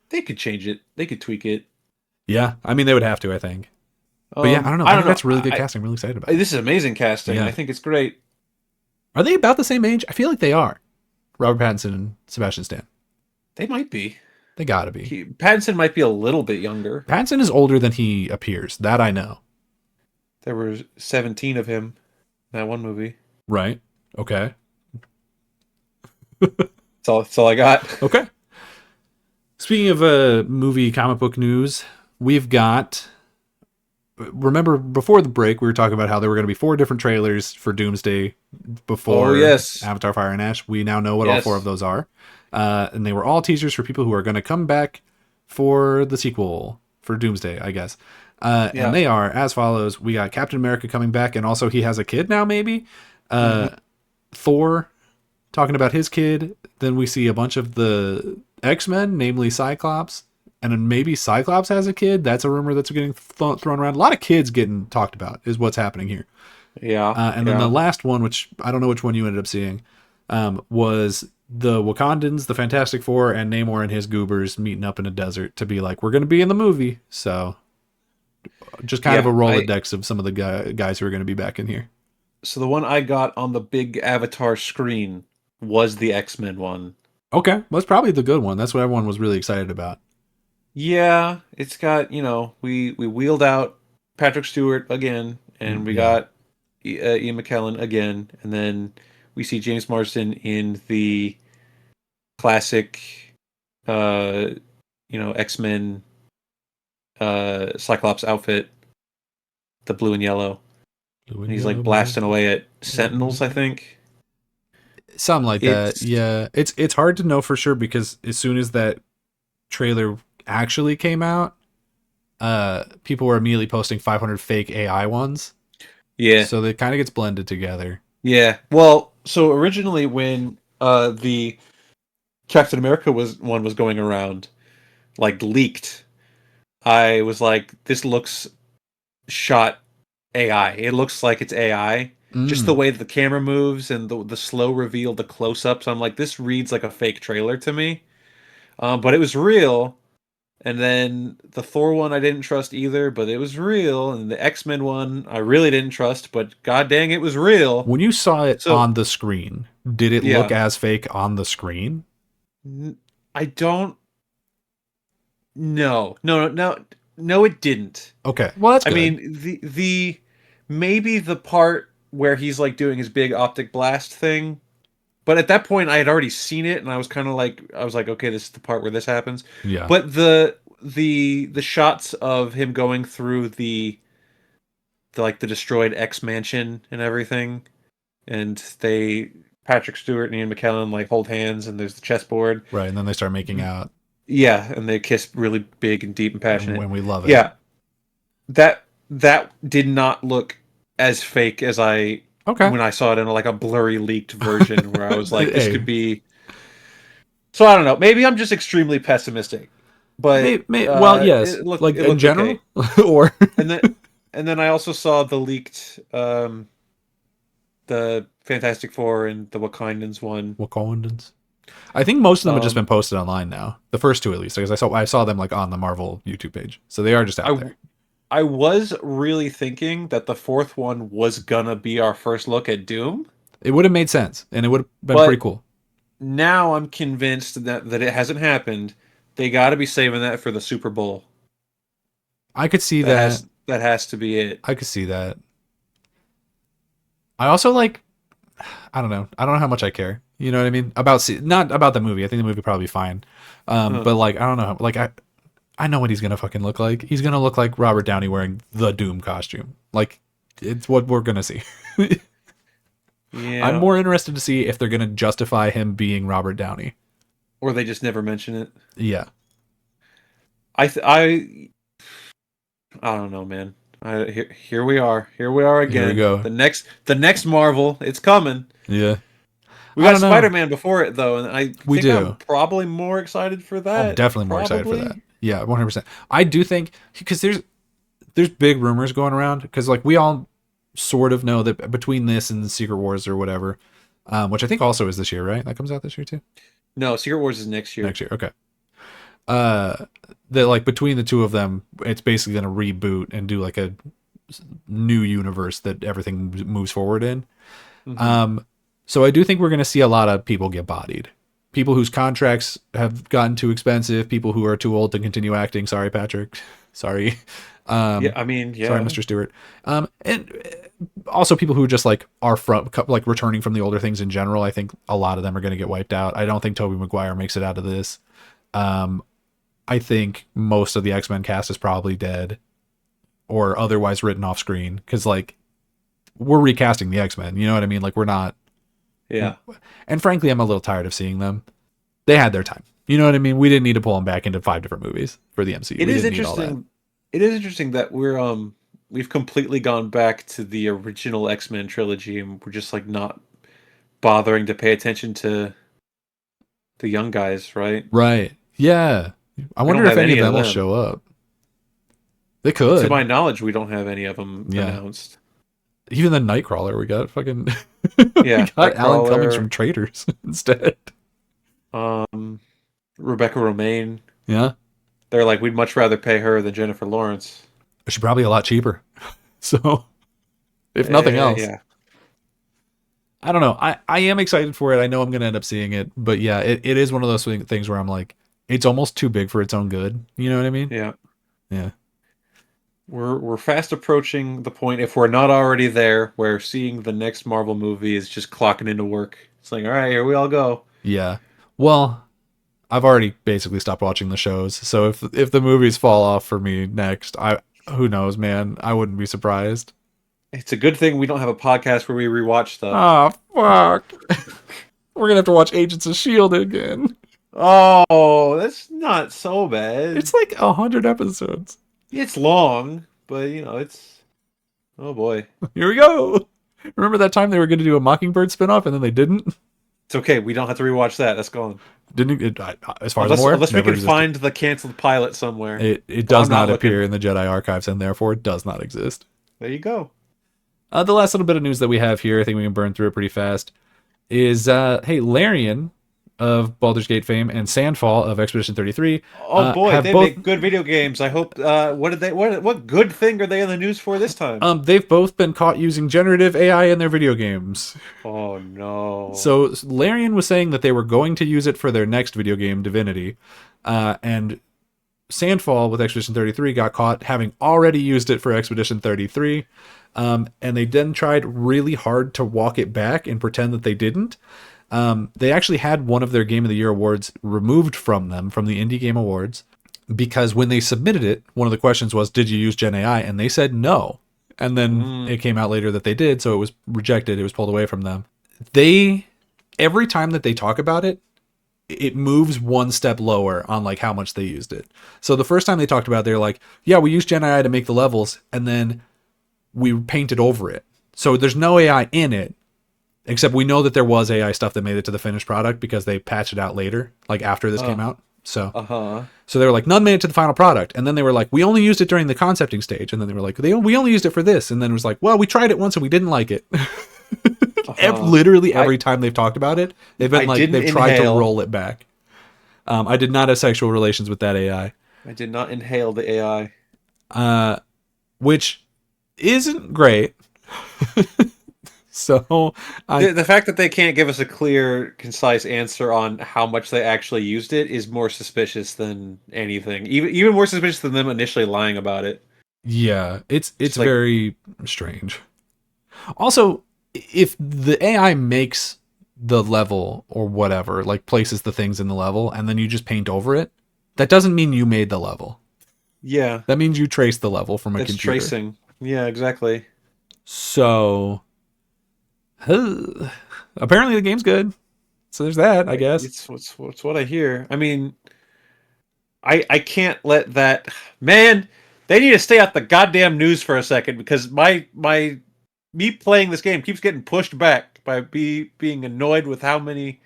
They could change it. They could tweak it. Yeah, I mean they would have to, I think. But yeah, I don't know. I think that's really good casting. I'm really excited about it. This is amazing casting. Yeah. I think it's great. Are they about the same age? I feel like they are. Robert Pattinson and Sebastian Stan. They might be. They gotta be. Pattinson might be a little bit younger. Pattinson is older than he appears. That I know. There were 17 of him in that one movie. Right. Okay. That's all I got. Okay. Speaking of movie comic book news, we've got. Remember, before the break, we were talking about how there were going to be 4 different trailers for Doomsday before Avatar Fire and Ash. We now know what all 4 of those are. And they were all teasers for people who are going to come back for the sequel for Doomsday, I guess. And they are as follows. We got Captain America coming back, and also he has a kid now, maybe. Thor talking about his kid. Then we see a bunch of the X-Men, namely Cyclops. And then maybe Cyclops has a kid. That's a rumor that's getting thrown around. A lot of kids getting talked about is what's happening here. Yeah, And then the yeah, last one, which I don't know which one you ended up seeing, was the Wakandans, the Fantastic Four, and Namor and his goobers meeting up in a desert to be like, we're going to be in the movie. So just kind of a yeah. Rolodex of some of the guys who are going to be back in here. So the one I got on the big Avatar screen was the X-Men one. Okay, that's probably the good one. That's what everyone was really excited about. Yeah, it's got, we wheeled out Patrick Stewart again, and we Yeah, got Ian McKellen again, and then we see James Marsden in the classic, uh, X-Men Cyclops outfit, the blue and yellow, blue and and he's like yellow, blue, blasting away at blue. Sentinels, I think. Something like that. It's Yeah, it's hard to know for sure because as soon as that trailer actually came out, people were immediately posting 500 fake AI ones, yeah, so it kind of gets blended together. yeah. Well, so originally when the Captain America was going around, like leaked, I was like, this looks shot AI. It looks like it's AI. Just the Mm. way the camera moves and the slow reveal, the close ups. I'm like, this reads like a fake trailer to me. But it was real. And then the Thor one I didn't trust either, but it was real. And the X-Men one I really didn't trust, but god dang, it was real. When you saw it So on the screen, did it look yeah, as fake on the screen? I don't. No, no, no, no, no. It didn't. Okay, well that's I good. mean, the maybe the part where he's like doing his big optic blast thing, but at that point I had already seen it, and I was kind of like, I was like, okay, this is the part where this happens. Yeah, But the shots of him going through the destroyed X mansion and everything, and they Patrick Stewart and Ian McKellen like hold hands, and there's the chessboard. right. And then they start making out, Yeah, and they kiss really big and deep and and passionate. when we love it. Yeah, that did not look as fake as I Okay, when I saw it in like a blurry leaked version where I was like, this hey, could be. So I don't know. Maybe I'm just extremely pessimistic, but well, yes, like it in looked general, okay. or And then I also saw the leaked the Fantastic Four and the Wakandans one. Wakandans. I think most of them have just Um, been posted online now. The first two, at least, because I saw them like on the Marvel YouTube page, so they are just out I there. I was really thinking that the fourth one was gonna be our first look at Doom, It would have made sense, and it would have been pretty but cool. now I'm convinced that it hasn't happened. They got to be saving that for the Super Bowl. I could see that. That has to be it. I could see that. I also like. I don't know. I don't know how much I care. You know what I mean about not about the movie. I think the movie probably fine. Huh. But like I don't know. Like I know what he's gonna fucking look like. He's gonna look like Robert Downey wearing the Doom costume. Like it's what we're gonna see. I'm Yeah, more interested to see if they're gonna justify him being Robert Downey. or they just never mention it. Yeah. I th- I don't know, man. Here we are. Here we are Here we again. go. The next Marvel. It's coming. Yeah. We I got don't know. Spider-Man before it though, and I We think I'm do. probably more excited for I'm that. definitely more excited for that. Probably. Yeah, 100%. I do think because there's big rumors going around because like we all sort of know that between this and the Secret Wars or whatever, which I think also is this year, right? That comes out this year too. No, Secret Wars is next year. Next year, okay. That like between the two of them, it's basically going to reboot and do like a new universe that everything moves forward in. Hmm. So I do think we're going to see a lot of people get bodied. People whose contracts have gotten too expensive, people who are too old to continue acting. Sorry, Patrick. Sorry. Yeah, I mean, Sorry, yeah. Mr. Stewart. And also people who just like are from like returning from the older things in general. I think a lot of them are going to get wiped out. I don't think Tobey Maguire makes it out of this. I think most of the X-Men cast is probably dead or otherwise written off screen because like we're recasting the X-Men. You know what I mean? Like we're not. Yeah. And frankly, I'm a little tired of seeing them. They had their time. You know what I mean? We didn't need to pull them back into 5 different movies for the MCU. It We is didn't need all that. interesting. It is interesting that we've completely gone back to the original X-Men trilogy and we're just like not bothering to pay attention to the young guys, right? Right. Yeah. I We wonder don't if have any of any of them will them. show up. They To my could. knowledge, we don't have any of them Yeah. announced. Even the Nightcrawler, we got fucking we Yeah, got Alan Cummings Nightcrawler, from Traitors instead. um, Rebecca Romaine. Yeah, They're like, we'd much rather pay her than Jennifer Lawrence. she's probably a lot cheaper. So, if nothing else, Yeah, I don't know. I am excited for it. I know I'm gonna end up seeing it, but yeah, it is one of those things where I'm like, it's almost too big for its own good. You know what I mean? yeah. Yeah. We're fast approaching the point, if we're not already there, where seeing the next Marvel movie is just clocking into work. It's like, all right, here we all go. Yeah. Well, I've already basically stopped watching the shows, so if the movies fall off for me next, I who knows, man? I wouldn't be surprised. It's a good thing we don't have a podcast where we rewatch stuff. Oh fuck! We're gonna have to watch Agents of Shield again. Oh, that's not so bad. It's like 100 episodes. It's long, but it's oh boy. Here we go. Remember that time they were going to do a Mockingbird spinoff and then they didn't? It's okay. We don't have to rewatch that. That's gone. Didn't it? As far as I'm aware, Unless we never can existed. find the canceled pilot somewhere. It does I'm not not appear looking. in the Jedi archives and therefore does not exist. There you go. The last little bit of news that we have here, I think we can burn through it pretty fast, is hey, Larian of Baldur's Gate fame and Sandfall of Expedition 33. Oh boy, have they both, make good video games. I hope. What good thing are they in the news for this time? they've both been caught using generative AI in their video games. Oh no. So Larian was saying that they were going to use it for their next video game, Divinity, and Sandfall with Expedition 33 got caught having already used it for Expedition 33, and they then tried really hard to walk it back and pretend that they didn't. They actually had one of their Game of the Year awards removed from them, from the Indie Game Awards, because when they submitted it, one of the questions was, did you use Gen AI? And they said no. And then it came out later that they did, so it was rejected. It was pulled away from them. Every time that they talk about it, it moves one step lower on like how much they used it. So the first time they talked about it, they're like, yeah, we used Gen AI to make the levels, and then we painted over it. So there's no AI in it, except we know that there was AI stuff that made it to the finished product because they patched it out later, like after this came out. So they were like, none made it to the final product. And then they were like, we only used it during the concepting stage. And then they were like, we only used it for this. And then it was like, well, we tried it once and we didn't like it. Literally every time they've talked about it, they've been they've tried to roll it back. I did not have sexual relations with that AI. I did not inhale the AI. Which isn't great. So the fact that they can't give us a clear, concise answer on how much they actually used it is more suspicious than anything. Even more suspicious than them initially lying about it. Yeah, it's very strange. Also, if the AI makes the level or whatever, like places the things in the level, and then you just paint over it, that doesn't mean you made the level. Yeah. That means you traced the level from a computer. It's tracing. Yeah, exactly. So apparently the game's good. So there's that, I guess. It's what I hear. I mean, I can't let that... Man, they need to stay out the goddamn news for a second, because me playing this game keeps getting pushed back by being annoyed with how many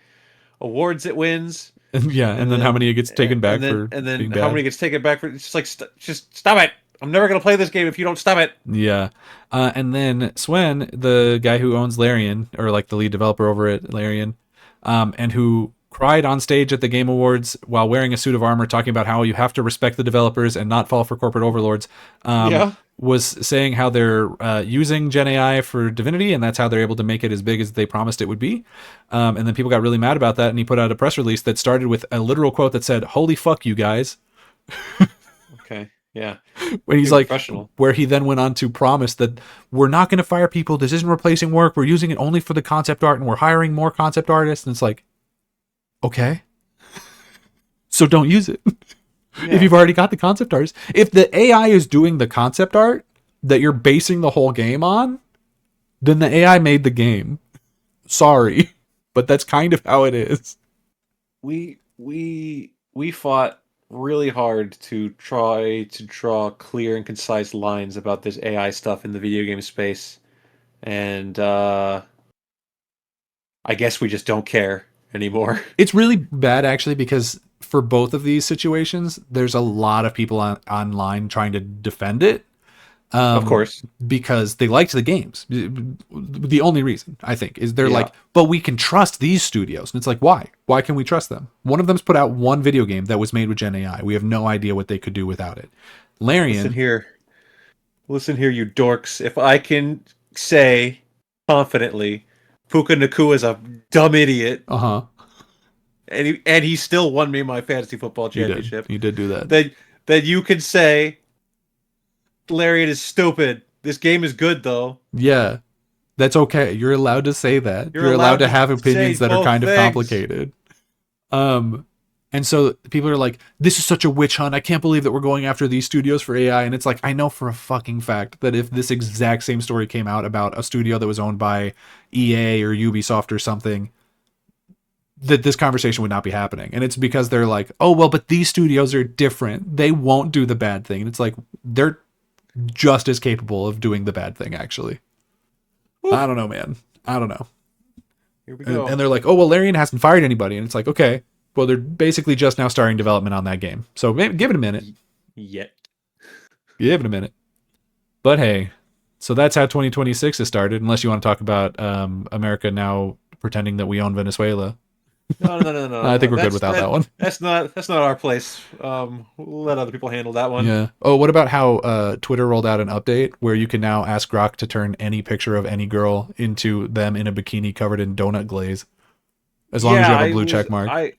awards it wins. Yeah, and then how many it gets taken back for and then being how bad. many gets taken back for... It's just like, just stop it. I'm never going to play this game if you don't stop it. Yeah. And then Swen, the guy who owns Larian, or like the lead developer over at Larian, and who cried on stage at the Game Awards while wearing a suit of armor, talking about how you have to respect the developers and not fall for corporate overlords, was saying how they're using Gen AI for Divinity, and that's how they're able to make it as big as they promised it would be. And then people got really mad about that, and he put out a press release that started with a literal quote that said, "Holy fuck, you guys." Okay. Yeah. When he's like, where he then went on to promise that we're not going to fire people. This isn't replacing work. We're using it only for the concept art, and we're hiring more concept artists. And it's like, okay, so don't use it. Yeah. If you've already got the concept artists. If the AI is doing the concept art that you're basing the whole game on, then the AI made the game. Sorry, but that's kind of how it is. We fought really hard to try to draw clear and concise lines about this AI stuff in the video game space, and I guess we just don't care anymore. It's really bad, actually, because for both of these situations, there's a lot of people online trying to defend it, Of course. because they liked the games. The only reason, I think, is they're Yeah. like, but we can trust these studios. And it's like, why? Why can we trust them? One of them's put out one video game that was made with Gen AI. We have no idea what they could do without it. Listen Larian, here. Listen here, you dorks. If I can say confidently, Puka Nakua is a dumb idiot, uh-huh, and he still won me my fantasy football you did. championship, You did do that. then you can say Lariat is stupid. This game is good though. Yeah. That's okay. You're allowed to say that. You're You're allowed to allowed have to opinions say that are both kind of things. complicated. And so people are like, this is such a witch hunt. I can't believe that we're going after these studios for AI. And it's like, I know for a fucking fact that if this exact same story came out about a studio that was owned by EA or Ubisoft or something, that this conversation would not be happening. And it's because they're like, oh, well, but these studios are different. They won't do the bad thing. And it's like, they're just as capable of doing the bad thing, actually. Oof. I don't know, man. I don't know. Here we go. And they're like, oh, well, Larian hasn't fired anybody. And it's like, okay, well, they're basically just now starting development on that game. So maybe give it a minute. Yet. Give it a minute. But hey, so that's how 2026 has started, unless you want to talk about America now pretending that we own Venezuela. No. I think we're good without that one. That's not our place. We'll let other people handle that one. Yeah. Oh, what about how Twitter rolled out an update where you can now ask Grok to turn any picture of any girl into them in a bikini covered in donut glaze, as long as you have a blue check mark. I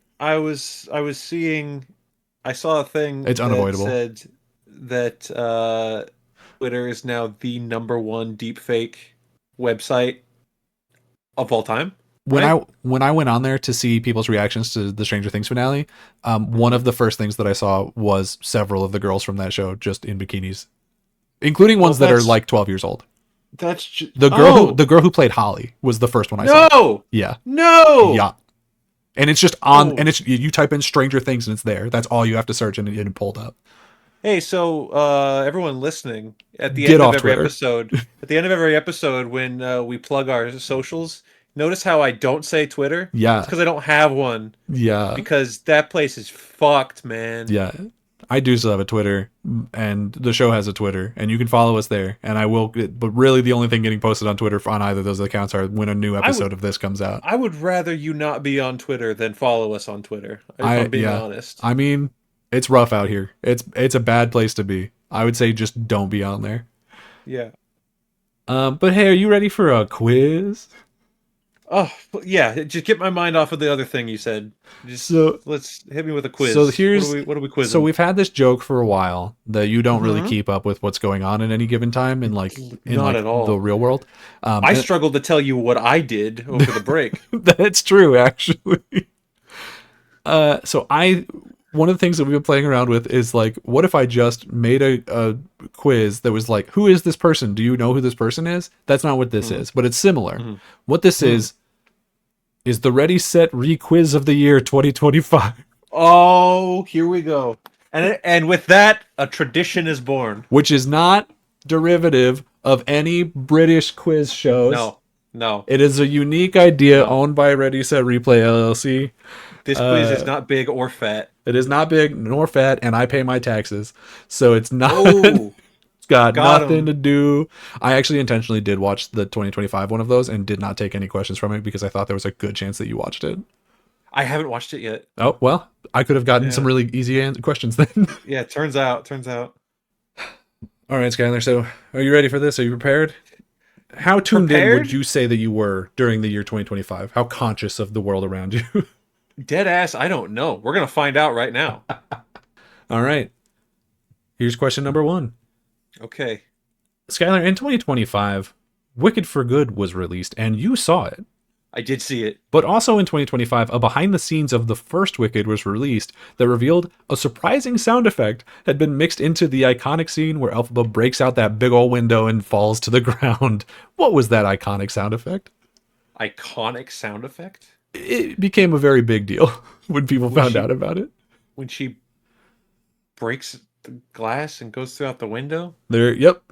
saw a thing. It's unavoidable. That said that Twitter is now the #1 deepfake website of all time. When I went on there to see people's reactions to the Stranger Things finale, one of the first things that I saw was several of the girls from that show just in bikinis, including ones that are like 12 years old. That's the girl who played Holly was the first one I saw. No. Yeah. No. Yeah. And it's just on, and it's you type in Stranger Things and it's there. That's all you have to search and it pulled up. Hey, so everyone listening, at the Get end of off every Twitter. episode, when we plug our socials, notice how I don't say Twitter? Yeah. It's because I don't have one. Yeah. Because that place is fucked, man. Yeah. I do still have a Twitter, and the show has a Twitter, and you can follow us there. And I will, but really the only thing getting posted on Twitter on either of those accounts are when a new episode of this comes out. I would rather you not be on Twitter than follow us on Twitter, if I'm being honest. I mean, it's rough out here. It's a bad place to be. I would say just don't be on there. Yeah. But hey, are you ready for a quiz? Oh, yeah, just get my mind off of the other thing you said. Let's hit me with a quiz. So here's what are we quizzing? So we've had this joke for a while that you don't really keep up with what's going on in any given time in at all. The real world. I struggled to tell you what I did over the break. That's true, actually. One of the things that we've been playing around with is like, what if I just made a quiz that was like, who is this person? Do you know who this person is? That's not what this is, but it's similar. What this is the Ready, Set, Re-Quiz of the Year 2025. Oh, here we go. And with that, a tradition is born. Which is not derivative of any British quiz shows. No. It is a unique idea owned by Ready, Set, Replay LLC. This quiz is not big or fat. It is not big nor fat, and I pay my taxes. So it's not... Oh, it's got nothing to do... I actually intentionally did watch the 2025 one of those and did not take any questions from it because I thought there was a good chance that you watched it. I haven't watched it yet. Oh, well, I could have gotten some really easy questions then. Yeah, turns out. All right, Skyler, so are you ready for this? Are you prepared? How tuned in would you say that you were during the year 2025? How conscious of the world around you? Dead ass, I don't know. We're going to find out right now. All right. Here's question number 1. Okay. Skyler, in 2025, Wicked for Good was released, and you saw it. I did see it. But also in 2025, a behind the scenes of the first Wicked was released that revealed a surprising sound effect had been mixed into the iconic scene where Elphaba breaks out that big old window and falls to the ground. What was that iconic sound effect? Iconic sound effect? It became a very big deal when people found out about it. When she breaks the glass and goes throughout the window? Yep.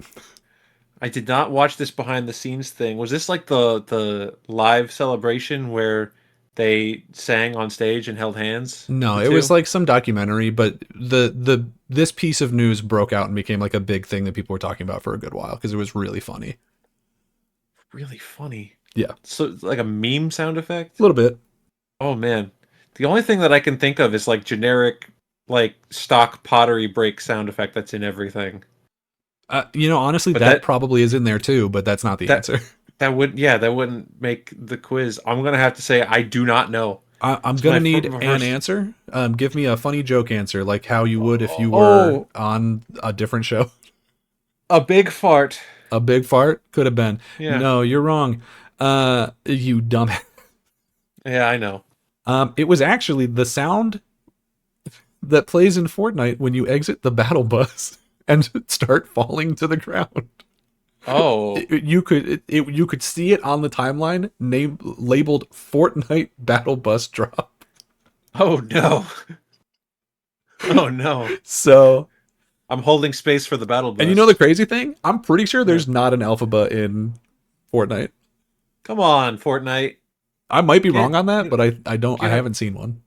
I did not watch this behind the scenes thing. Was this like the live celebration where they sang on stage and held hands? No, The it was two? like some documentary, but this piece of news broke out and became like a big thing that people were talking about for a good while because it was really funny. Really funny. Yeah, So it's like a meme sound a effect? little bit. Oh man. The only thing that I can think of is like generic like stock pottery break sound effect that's in everything. Honestly, But that probably is in there too, but that's not the that answer. that wouldn't make the quiz. I'm gonna have to say I do not know. I'm It's gonna my, need my an first. answer. Give me a funny joke answer, like how you would if you were Oh, on a different show. a big fart. A big fart could have been. Yeah, No, you're wrong. You dumb. yeah, I know. It was actually the sound that plays in Fortnite when you exit the battle bus and start falling to the ground. Oh, You could see it on the timeline, labeled Fortnite battle bus drop. oh no, oh no. So, I'm holding space for the battle and you know the bus. crazy thing? I'm pretty sure Yeah. there's not an alphabet in Fortnite. Come on, Fortnite. I might be wrong Get on that, but I get our haven't seen one.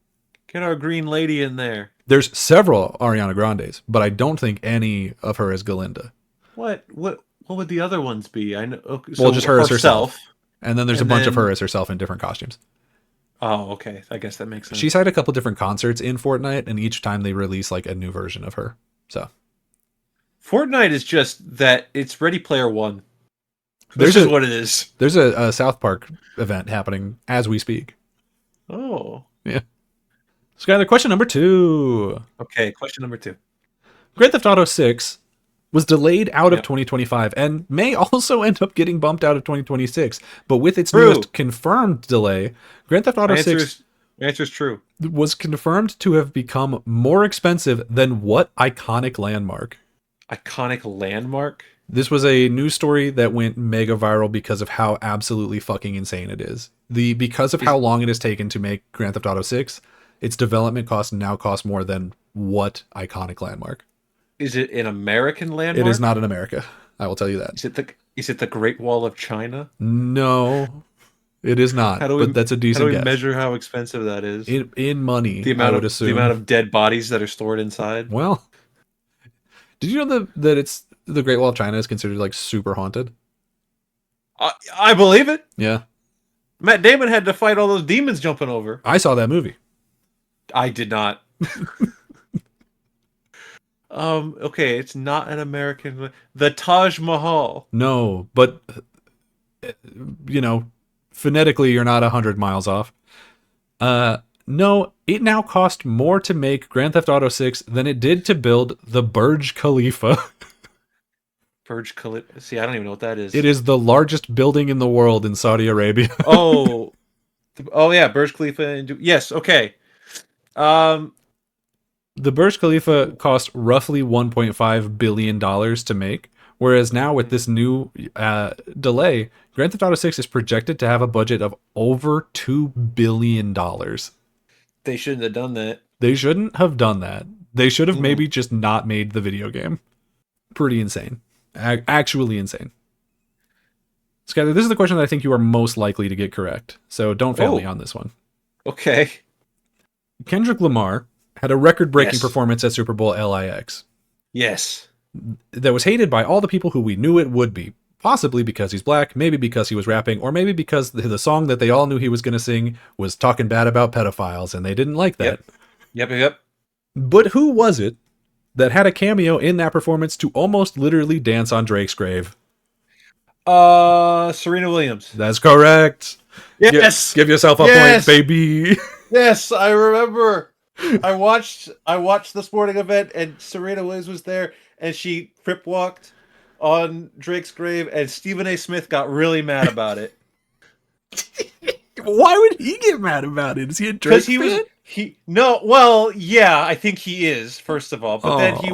get our green lady in there. There's several Ariana Grandes, but I don't think any of her is Galinda. What would the other ones be? I know. Okay, Well, so just her as herself. herself, And then there's a and bunch of her then as herself in different costumes. oh, okay. I guess that makes She's sense. had a couple different concerts in Fortnite, and each time they release like a new version of her. So Fortnite is just that it's Ready Player One. This there's is a what it is. there's a South Park event happening as we speak. Oh, Yeah. Skyler, question number 2. okay. Question number 2. Grand Theft Auto 6 was delayed out of Yep. 2025 and may also end up getting bumped out of 2026. But with its True. newest confirmed delay, Grand Theft Auto 6 My answer is true. was confirmed to have become more expensive than what iconic landmark? Iconic landmark. This was a news story that went mega viral because of how absolutely fucking insane it is. Because of how Is long it has taken to make Grand Theft Auto 6, its development cost now costs more than what iconic landmark? is it an American It is landmark? not in America. I will tell you that. Is it the Great Wall of China? No, it is not. How do But we that's a how do decent we guess. measure how expensive that is? In money, The I amount would of the amount assume. of dead bodies that are stored inside. Well, did you know that it's the Great Wall of China is considered like super haunted? I believe it. Yeah, Matt Damon had to fight all those demons jumping over. I saw that movie. I did not. Okay, it's not an American. The Taj Mahal. No, but you know, phonetically, you're not 100 miles off. No, it now costs more to make Grand Theft Auto 6 than it did to build the Burj Khalifa. Burj Khalifa. See, I don't even know what that is. It is the largest building in the world in Saudi Arabia. Oh, oh yeah, Burj Khalifa. Yes, okay. Um, The Burj Khalifa cost roughly $1.5 billion to make, whereas now with this new delay, Grand Theft Auto 6 is projected to have a budget of over $2 billion. they shouldn't have done that. They shouldn't have done that. They should have Mm. maybe just not made the video game. Pretty insane. Actually insane. Skyler, this is the question that I think you are most likely to get correct, so don't fail me Oh, on this one. okay. Kendrick Lamar had a record-breaking Yes. performance at Super Bowl LIX Yes. that was hated by all the people who we knew it would be. Possibly because he's black, maybe because he was rapping, or maybe because the song that they all knew he was going to sing was talking bad about pedophiles and they didn't like that. Yep. But who was it that had a cameo in that performance to almost literally dance on Drake's grave? Serena Williams. That's correct. Yes. Give yourself a Yes. point, baby. Yes, I remember. I watched the sporting event and Serena Williams was there and she crip walked on Drake's grave and Stephen A. Smith got really mad about it. Why would he get mad about it? Is he a Drake Because he was fan? yeah, I think he is, first of all. But then he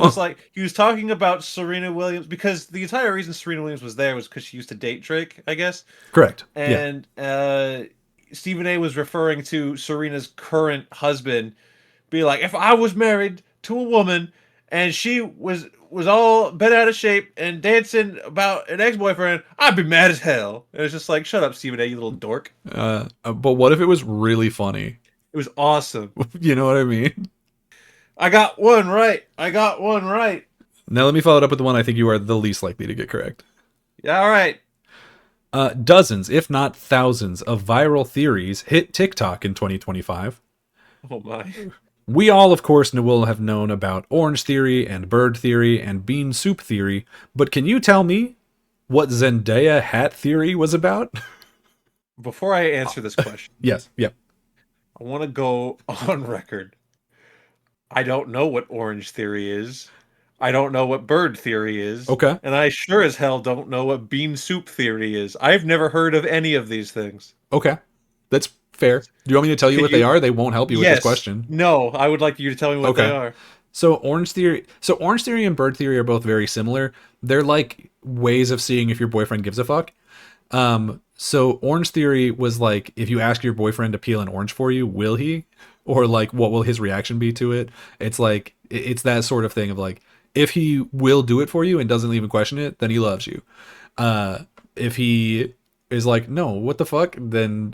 was talking about Serena Williams because the entire reason Serena Williams was there was because she used to date Drake, I guess. Correct. And Stephen A was referring to Serena's current husband, be like, if I was married to a woman and she was was all bent out of shape and dancing about an ex-boyfriend, I'd be mad as hell. And it's just like, shut up, Stephen A, you little dork. But what if it was really funny? It was awesome. You know what I mean? I got one right. I got one right. Now let me follow it up with the one I think you are the least likely to get correct. Yeah, all right. Dozens, if not thousands, of viral theories hit TikTok in 2025. Oh my. We all, of course, will have known about orange theory and bird theory and bean soup theory, but can you tell me what Zendaya hat theory was about? Before I answer this question, Yes, yep. I want to go on record. I don't know what orange theory is. I don't know what bird theory is. Okay. And I sure as hell don't know what bean soup theory is. I've never heard of any of these things. Okay. That's fair. Do you want me to tell you what they are? They won't help you with this question. No, I would like you to tell me what they are. So orange theory and bird theory are both very similar. They're like ways of seeing if your boyfriend gives a fuck. So orange theory was like, if you ask your boyfriend to peel an orange for you, will he? Or like, what will his reaction be to it? It's like, it's that sort of thing of like, if he will do it for you and doesn't even question it, then he loves you. If he is like, no, what the fuck, then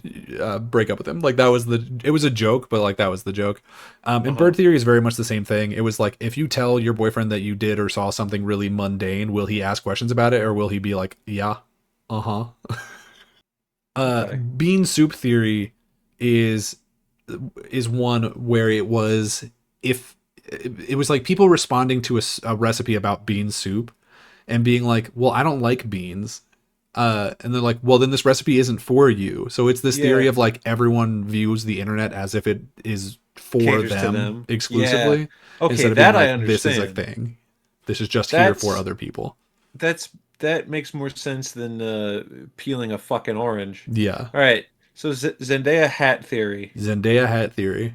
break up with him. Like, it was a joke, but like, that was the joke. And bird theory is very much the same thing. It was like, if you tell your boyfriend that you did or saw something really mundane, will he ask questions about it? Or will he be like, yeah, okay. Bean soup theory is one where it was, if it was like people responding to a recipe about bean soup and being like, well, I don't like beans. And they're like, well, then this recipe isn't for you. So it's this theory of like, everyone views the internet as if it is for them exclusively. Yeah. Okay, instead of that being I like, understand. This is a thing. This is just here for other people. That makes more sense than peeling a fucking orange. Yeah. All right. So Zendaya hat theory. Zendaya hat theory.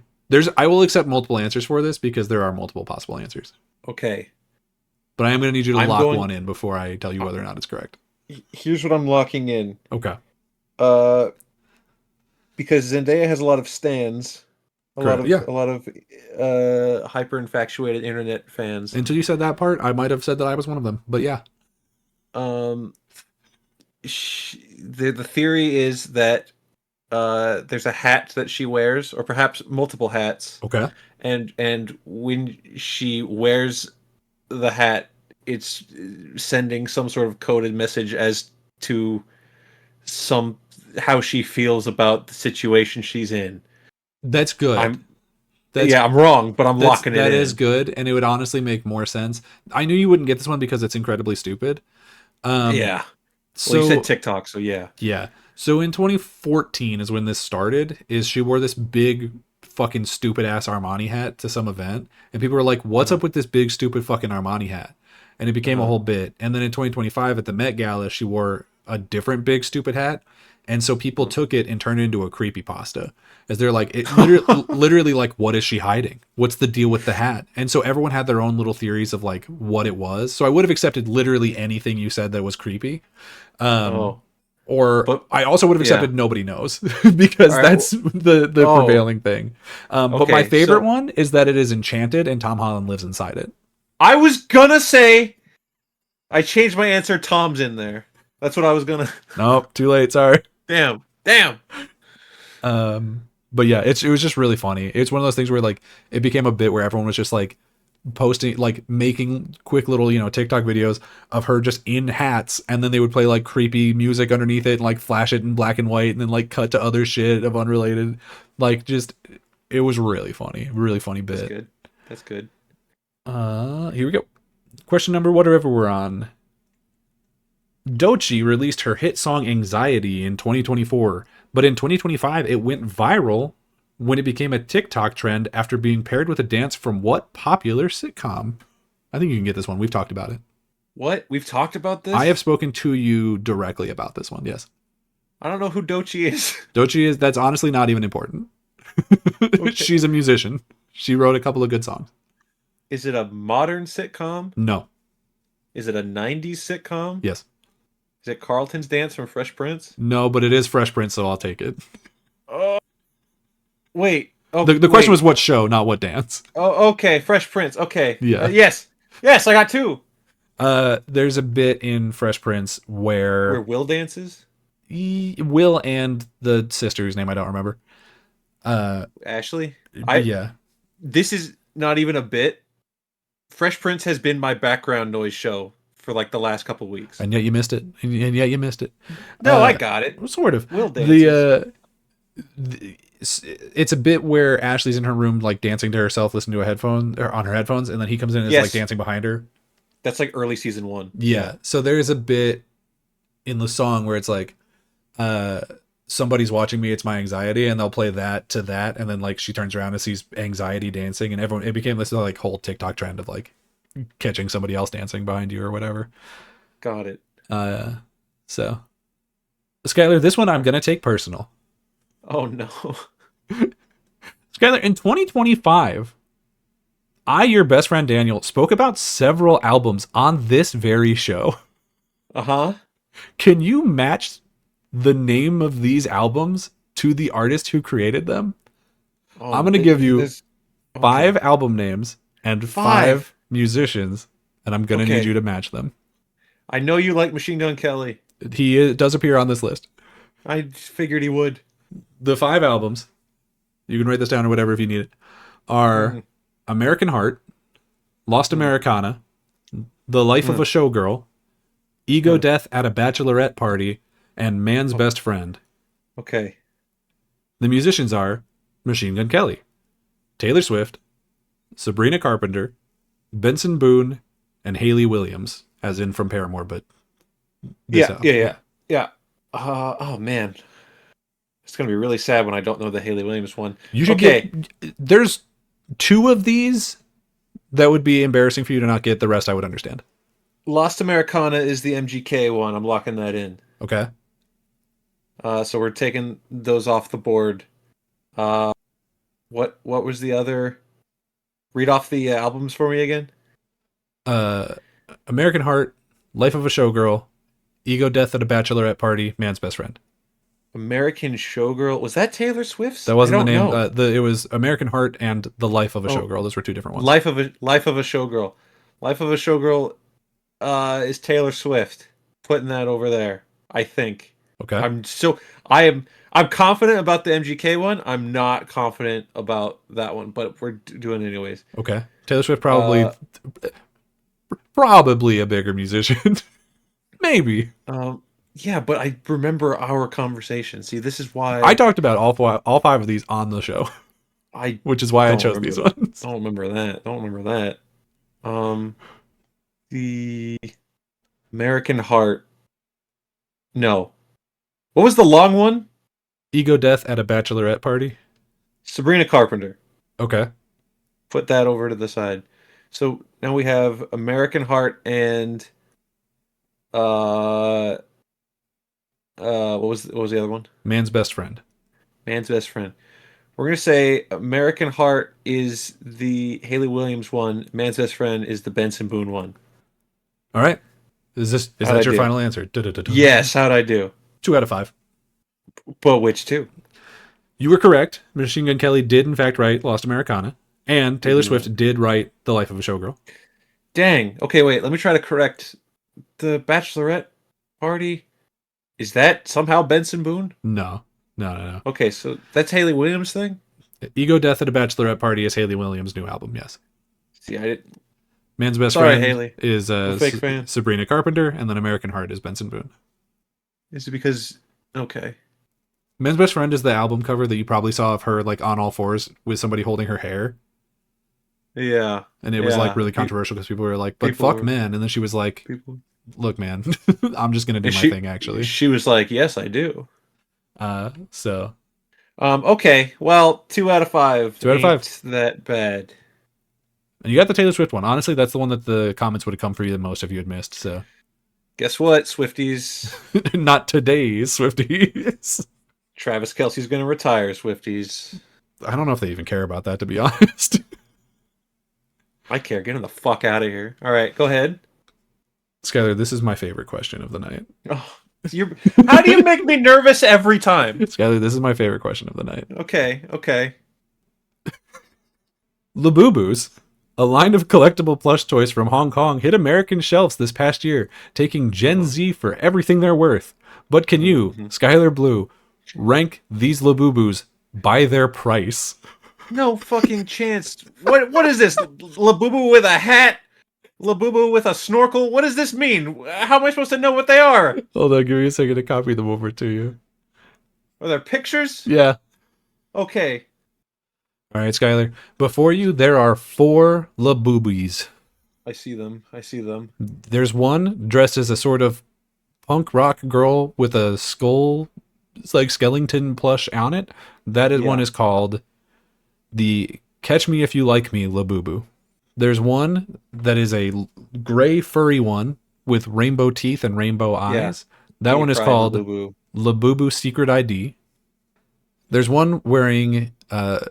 I will accept multiple answers for this because there are multiple possible answers. Okay. But I am going to need you to lock one in before I tell you whether or not it's correct. Here's what I'm locking in. Okay. Because Zendaya has a lot of stans. A lot of hyper infatuated internet fans. Until you said that part, I might have said that I was one of them. But yeah. The theory is that there's a hat that she wears, or perhaps multiple hats. Okay. And when she wears the hat, it's sending some sort of coded message as to how she feels about the situation she's in. That's good. I'm wrong, but I'm locking it in. That is good, and it would honestly make more sense. I knew you wouldn't get this one because it's incredibly stupid. Yeah. So well, you said TikTok, so yeah. Yeah. So in 2014 is when this started, is she wore this big fucking stupid ass Armani hat to some event, and people were like, what's up with this big stupid fucking Armani hat? And it became a whole bit. And then in 2025 at the Met Gala, she wore a different big stupid hat. And so people took it and turned it into a creepypasta. As they're like, it literally like, what is she hiding? What's the deal with the hat? And so everyone had their own little theories of like what it was. So I would have accepted literally anything you said that was creepy. But I also would have accepted nobody knows because that's the prevailing thing. But my favorite one is that it is enchanted and Tom Holland lives inside it. I was gonna say, I changed my answer. Tom's in there. That's what I was gonna. Nope, too late. Sorry. Damn. But yeah, it was just really funny. It's one of those things where like it became a bit where everyone was just like posting, like making quick little, TikTok videos of her just in hats, and then they would play like creepy music underneath it and like flash it in black and white and then like cut to other shit of unrelated. Like just, it was really funny bit. That's good. Here we go. Question number whatever we're on. Doechii released her hit song Anxiety in 2024, but in 2025 it went viral when it became a TikTok trend after being paired with a dance from what popular sitcom? I think you can get this one. We've talked about it. What? We've talked about this? I have spoken to you directly about this one, yes. I don't know who Doechii is. Doechii that's honestly not even important. Okay. She's a musician. She wrote a couple of good songs. Is it a modern sitcom? No. Is it a 90s sitcom? Yes. Is it Carlton's Dance from Fresh Prince? No, but it is Fresh Prince, so I'll take it. Wait. Oh, the question was what show, not what dance. Oh, okay. Fresh Prince. Okay. Yeah. Yes. Yes, I got two. There's a bit in Fresh Prince Where where Will dances? Will and the sister whose name I don't remember. Uh, Ashley? I yeah, This is not even a bit. Fresh Prince has been my background noise show for like the last couple weeks. and yet you missed it, and yet you missed it. No, I got it. Sort of. Will The dances. it's a bit where Ashley's in her room like dancing to herself, listening to a headphone or on her headphones, and then he comes in and is like Yes, dancing behind her. that's like early season 1. Yeah. So there's a bit in the song where it's like, uh, somebody's watching me, it's my anxiety, and they'll play that to that, and then like she turns around and sees anxiety dancing, and everyone it became this like whole TikTok trend of like catching somebody else dancing behind you or whatever. Got it. So Skyler, this one I'm gonna take personal. Oh no. Skyler, in 2025, your best friend Daniel, spoke about several albums on this very show. Uh-huh. Can you match the name of these albums to the artist who created them? Oh, I'm going to give you this- 5 album names and 5 musicians, and I'm going to need Okay. you to match them. I know you like Machine Gun Kelly. He does appear on this list. I figured he would. The 5 albums, you can write this down or whatever if you need it, are Mhm. American Heart, Lost Americana, The Life of a Showgirl, Ego Death at a Bachelorette Party, and Man's Best Friend. Okay. The musicians are Machine Gun Kelly, Taylor Swift, Sabrina Carpenter, Benson Boone, and Hayley Williams, as in from Paramore, but this album. Yeah. Oh man. It's gonna be really sad when I don't know the Hayley Williams one. You should get. There's 2 of these that would be embarrassing for you to not get. The rest I would understand. Lost Americana is the MGK one. I'm locking that in. Okay. So we're taking those off the board. What was the other? Read off the albums for me again. American Heart, Life of a Showgirl, Ego Death at a Bachelorette Party, Man's Best Friend. American Showgirl, was that Taylor Swift's? That wasn't I the don't name. know. It was American Heart and The Life of a Showgirl. Those were 2 different ones. Life of a Showgirl. Life of a Showgirl is Taylor Swift. Putting that over there, I think. Okay. I'm confident about the MGK one. I'm not confident about that one, but we're doing it anyways. Okay. Taylor Swift probably a bigger musician. Maybe. Yeah, but I remember our conversation. See, this is why I talked about all 5 of these on the show, I which is why I don't chose remember these that. ones. Don't remember that. The American Heart. No. What was the long one? Ego Death at a Bachelorette Party. Sabrina Carpenter. Okay. Put that over to the side. So now we have American Heart and what was the other one? Man's Best Friend. Man's Best Friend. We're gonna say American Heart is the Hayley Williams one. Man's Best Friend is the Benson Boone one. All right. Is How'd that I your do? final answer? Da-da-da-da. Yes, how'd I do? 2 out of 5. But which two? You were correct. Machine Gun Kelly did in fact write Lost Americana, and Taylor Swift did write The Life of a Showgirl. Dang. Okay, wait. Let me try to correct the Bachelorette Party. Is that somehow Benson Boone? No. Okay, so that's Hayley Williams' thing? Ego Death at a Bachelorette Party is Hayley Williams' new album, yes. See, I didn't. Man's Best Sorry, Friend Hayley. is I'm a fake fan. Sabrina Carpenter, and then American Heart is Benson Boone. Is it because. Okay. Man's Best Friend is the album cover that you probably saw of her like on all fours with somebody holding her hair. Yeah. And it was like really controversial because people were like, but fuck man. And then she was like, look, man, I'm just going to do my thing actually. She was like, yes, I do. So. Okay. Well, 2 out of 5. 2 out of 5. Ain't that bad. And you got the Taylor Swift one. Honestly, that's the one that the comments would have come for you the most if you had missed. So. Guess what, Swifties? Not today's Swifties. Travis Kelce's going to retire, Swifties. I don't know if they even care about that, to be honest. I care. Get him the fuck out of here. All right, go ahead. Skyler, this is my favorite question of the night. Oh, how do you make me nervous every time? Skyler, this is my favorite question of the night. Okay. Labubu's A line of collectible plush toys from Hong Kong hit American shelves this past year, taking Gen Z for everything they're worth. But can you, Mhm. Skyler Blue, rank these Labubus by their price? No fucking chance. What is this? Labubu with a hat? Labubu with a snorkel? What does this mean? How am I supposed to know what they are? Hold on, give me a second to copy them over to you. Are there pictures? Yeah. Okay. All right, Skyler. Before you, there are 4 Labubis. I see them. I see them. There's one dressed as a sort of punk rock girl with a skull, it's like skeleton plush on it. That is one Yeah. is called the Catch Me If You Like Me Labubu. There's one that is a gray furry one with rainbow teeth and rainbow Yeah. eyes. That Gay one is pride called Labubu. Labubu Secret ID. There's one wearing a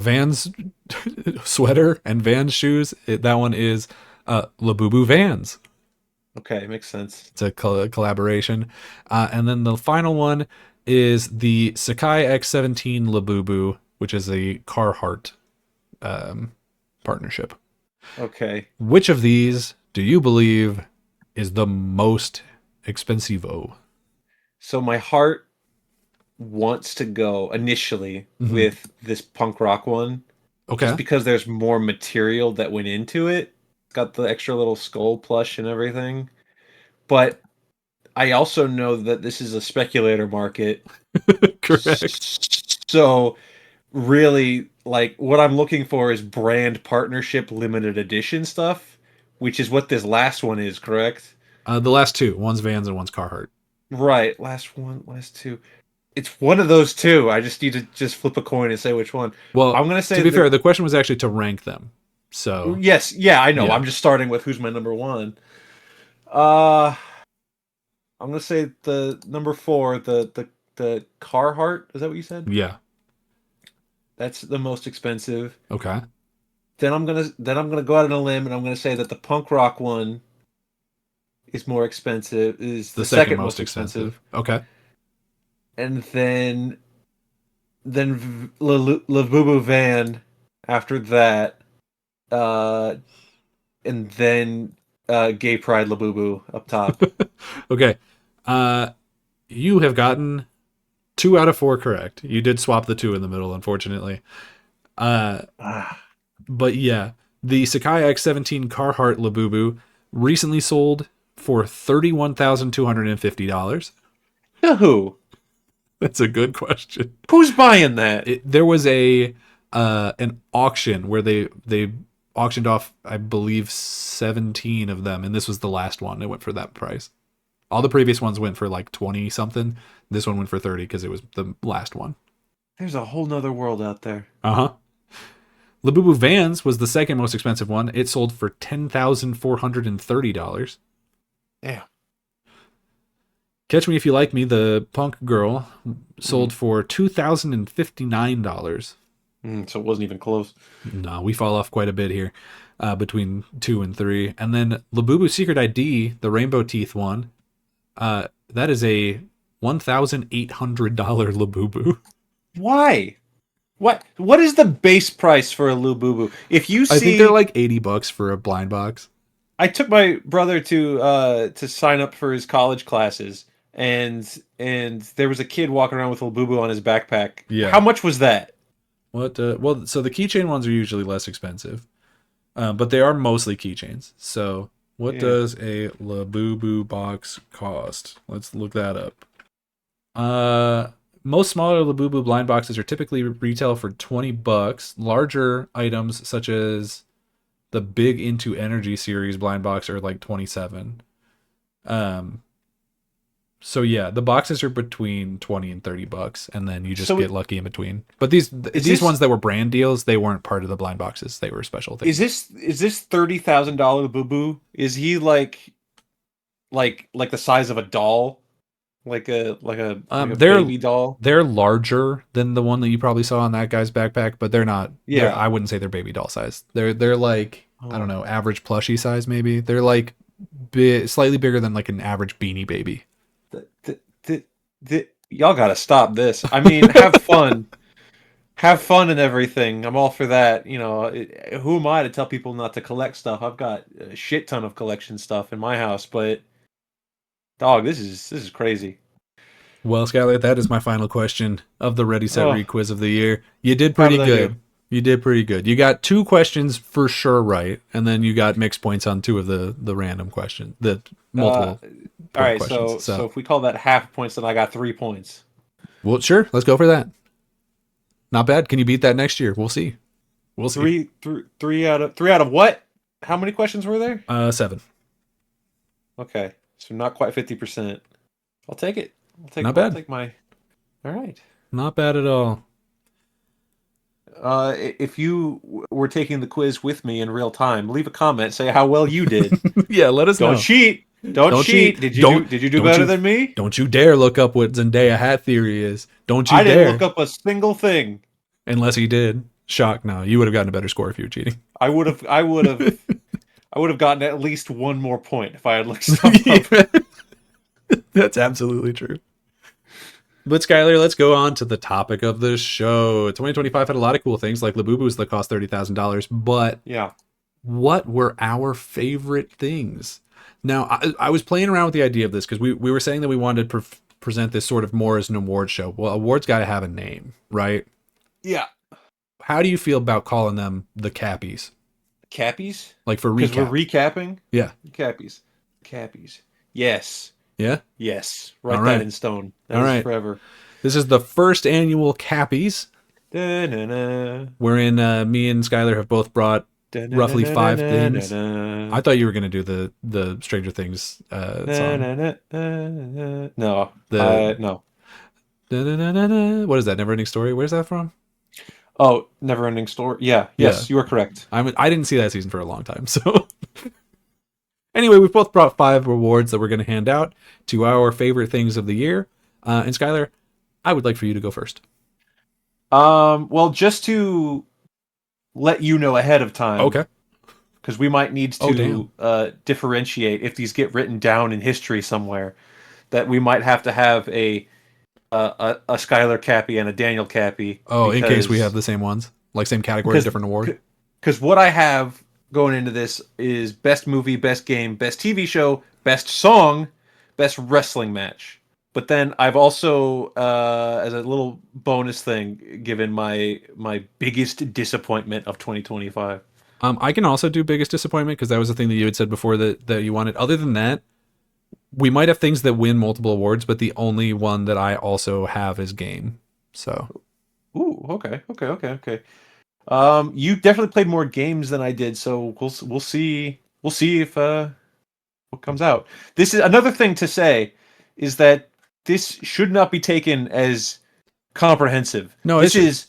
Vans sweater and Vans shoes. That one is Labubu Vans. Okay, makes sense. It's a collaboration. And then the final one is the Sakai X17 Labubu, which is a Carhartt partnership. Okay. Which of these do you believe is the most expensive? So my heart wants to go initially Mhm. with this punk rock one, Okay. just because there's more material that went into it. It's got the extra little skull plush and everything. But I also know that this is a speculator market. Correct. So really, like, what I'm looking for is brand partnership limited edition stuff, which is what this last one is, correct? The last two. One's Vans and one's Carhartt. Right. Last one, last two. It's one of those two. I just need to just flip a coin and say which one. Well, I'm gonna say to be that, fair, the question was actually to rank them. So, yes, yeah, I know. yeah. I'm just starting with who's my number one. Uh I'm gonna say the number four, the Carhartt. Is that what you said? Yeah. That's the most expensive. Okay. Then I'm gonna go out on a limb and I'm gonna say that the punk rock one is more expensive. Is The the second second most most expensive, expensive. Okay. and then Labubu Van after that, uh, and then Gay Pride Labubu up top. Okay. Uh, you have gotten 2 out of 4 correct. You did swap the 2 in the middle, unfortunately. Ah, But yeah, the Sakai X17 Carhartt Labubu recently sold for $31,250. who? That's a good question. Who's buying that? There was a an auction where they auctioned off, I believe, 17 of them, and this was the last one. It went for that price. All the previous ones went for like 20 something. This one went for 30 because it was the last one. There's a whole nother world out there. Uh-huh. Labubu Vans was the second most expensive one. It sold for $10,430. Yeah. Catch Me If You Like Me, the punk girl, sold for $2,059. So it wasn't even close. No, we fall off quite a bit here between 2 and 3. And then Labubu Secret ID, the rainbow teeth one, that is a $1,800 Labubu. Why? What is the base price for a Labubu? If you see, I think they're like $80 for a blind box. I took my brother to sign up for his college classes, and there was a kid walking around with a Labubu on his backpack. Yeah. How much was that? What? Well, so the keychain ones are usually less expensive, but they are mostly keychains. So what does a Labubu box cost? Let's look that up. Most smaller Labubu blind boxes are typically retail for $20. Larger items such as the Big Into Energy series blind box are like 27. So yeah, the boxes are between 20 and $30, and then you just get lucky in between. But these ones that were brand deals, they weren't part of the blind boxes. They were special things. Is this $30,000 Labubu? Is he like the size of a doll? Like a baby doll? They're larger than the one that you probably saw on that guy's backpack, but they're not. Yeah. I wouldn't say they're baby doll size. They're like, I don't know, average plushie size maybe. They're like slightly bigger than like an average Beanie Baby. Y'all gotta stop this. I mean, have fun. have fun and everything. I'm all for that. Who am I to tell people not to collect stuff? I've got a shit ton of collection stuff in my house, but dog, this is crazy. Well, Skyler, that is my final question of the Ready Set Oh, Read quiz of the year. You did how pretty did I do? good. You did pretty good. You got 2 questions for sure right, and then you got mixed points on 2 of the random questions, the Uh, multiple all point right. questions. So So, if we call that half points, then I got 3 points. well, sure, let's go for that. Not bad. Can you beat that next year? We'll see. We'll see. Three out of what? How many questions were there? 7. Okay, so not quite 50%. I'll take it. I'll take. Not I'll bad. take my. All right. Not bad at all. If you were taking the quiz with me in real time, leave a comment. Say how well you did. Yeah, let us Don't know. cheat. Don't Don't cheat. cheat. Did you do Don't better you than me? don't you dare look up what Zendaya hat theory is. Don't you I didn't dare. look up a single thing. Unless he did. Shock. No, you would have gotten a better score if you were cheating. I would have. I would have gotten at least one more point if I had looked stuff up. That's absolutely true. But Skyler, let's go on to the topic of the show. 2025 had a lot of cool things like Labubus that cost $30,000, but Yeah. what were our favorite things? Now, I was playing around with the idea of this because we were saying that we wanted to present this sort of more as an award show. Well, awards got to have a name, right? Yeah. How do you feel about calling them the Cappies? Cappies? Like for Because we're recap? recapping? Yeah. Cappies. Cappies. Yes. Yeah? Yes. Write All that right. in stone. That All is right. forever. This is the first annual Cappies, Da-na-na. wherein me and Skyler have both brought roughly 5 things. I thought you were going to do the Stranger Things song. No. The No. what is that? Neverending Story? Where's that from? Oh, Neverending Story. Yeah. Yeah. Yes, you are correct. I didn't see that season for a long time. So anyway, we've both brought 5 awards that we're going to hand out to our favorite things of the year. And Skyler, I would like for you to go first. Well, just to let you know ahead of time, Okay. because we might need Oh, to differentiate if these get written down in history somewhere. That we might have to have a Skyler Cappy and a Daniel Cappy. Oh, in case we have the same ones, like same category, different award. Because what I have going into this is best movie, best game, best TV show, best song, best wrestling match. But then I've also, as a little bonus thing, given my biggest disappointment of 2025. I can also do biggest disappointment because that was the thing that you had said before that you wanted. Other than that, we might have things that win multiple awards, but the only one that I also have is game. So, Ooh, okay. You definitely played more games than I did, so we'll see if what comes out. This is another thing to say is that this should not be taken as comprehensive. no, This it's is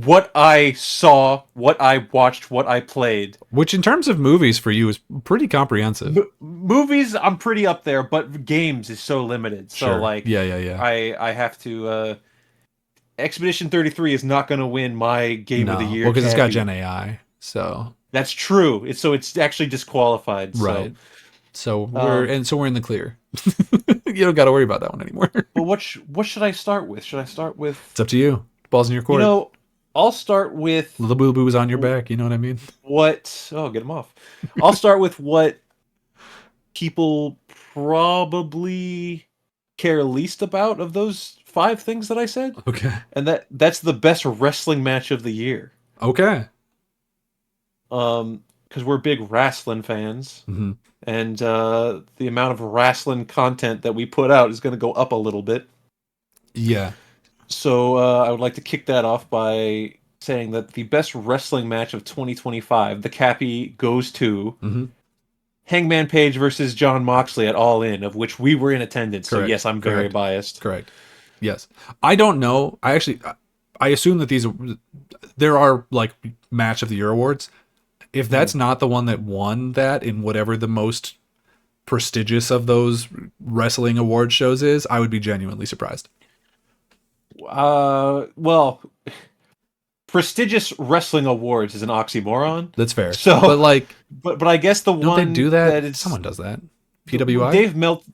what I saw, what I watched, what I played. which in terms of movies for you is pretty comprehensive. Movies, I'm pretty up there, but games is so limited. So Sure. like, Yeah. I have to. Expedition 33 is not going to win my game of the No, year. well, because it's got Cappy. Gen AI, so That's true. It's actually disqualified. right. So Um, we're in the clear. You don't got to worry about that one anymore. But what should I start with? Should I start with? It's up to you. Balls in your court. I'll start with The boo boo is on your back. You know what I mean? what. Oh, get him off. I'll start with what people probably care least about of those 5 things that I said, Okay. and that's the best wrestling match of the year. Okay. Because we're big wrestling fans, Mm-hmm. and the amount of wrestling content that we put out is going to go up a little bit. Yeah. So I would like to kick that off by saying that the best wrestling match of 2025, the Cappy goes to Mm-hmm. Hangman Page versus John Moxley at All In, of which we were in attendance. So Correct. yes, I'm very Correct. biased. Correct. Yes. I don't know. I assume that there are like match of the year awards. If that's not the one that won that in whatever the most prestigious of those wrestling award shows is, I would be genuinely surprised. Well, prestigious wrestling awards is an oxymoron. That's fair. So, but like, but I guess the don't one they do that? it's Someone does that. PWI.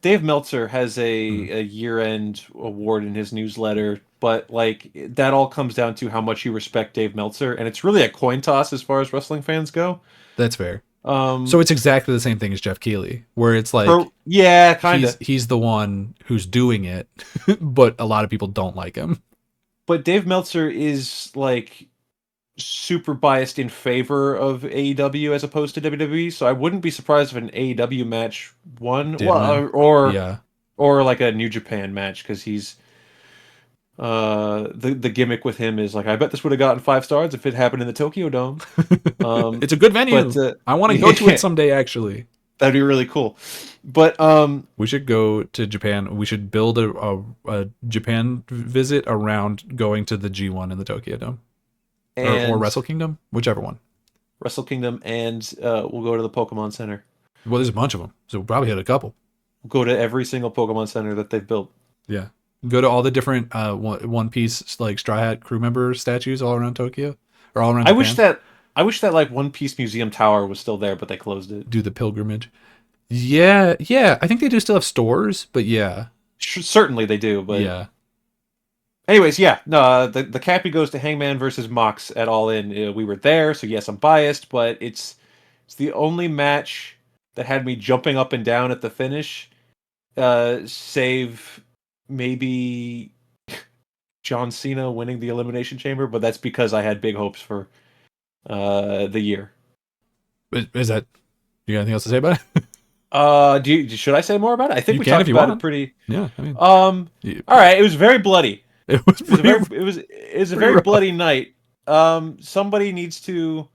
Dave Meltzer has a year-end award in his newsletter but like that all comes down to how much you respect Dave Meltzer, and it's really a coin toss as far as wrestling fans go. That's fair. So Um, it's exactly the same thing as Jeff Keighley, where it's like yeah, kind of. he's the one who's doing it, but a lot of people don't like him. But Dave Meltzer is like super biased in favor of AEW as opposed to WWE, so I wouldn't be surprised if an AEW match won, Did win. or Yeah. like a New Japan match, because he's the gimmick with him is like, I bet this would have gotten 5 stars if it happened in the Tokyo Dome. It's a good But venue. I want to go to yeah, it someday, actually. that'd be really cool. But We should go to Japan. We should build a Japan visit around going to the G1 in the Tokyo Dome. Or and Wrestle Kingdom, whichever one. Wrestle Kingdom, and we'll go to the Pokemon Center. Well, there's a bunch of them, so we'll probably hit a couple. We'll go to every single Pokemon Center that they've built. Yeah, go to all the different One Piece like Straw Hat crew member statues all around Tokyo or all around I Japan. wish that like One Piece Museum Tower was still there, but they closed it. Do the pilgrimage. Yeah, yeah. I think they do still have stores, but yeah, Certainly they do, but yeah. anyways, yeah. No, the Cappy goes to Hangman versus Mox at All In. We were there, so yes, I'm biased, but it's the only match that had me jumping up and down at the finish. Save maybe John Cena winning the Elimination Chamber, but that's because I had big hopes for the year. Is that you got anything else to say about it? Should I say more about it? I think You we can talked if you about want. it pretty. Yeah, I mean, All right, it was very bloody. it was It was a pretty, very it was a pretty very rough. bloody night. Somebody needs to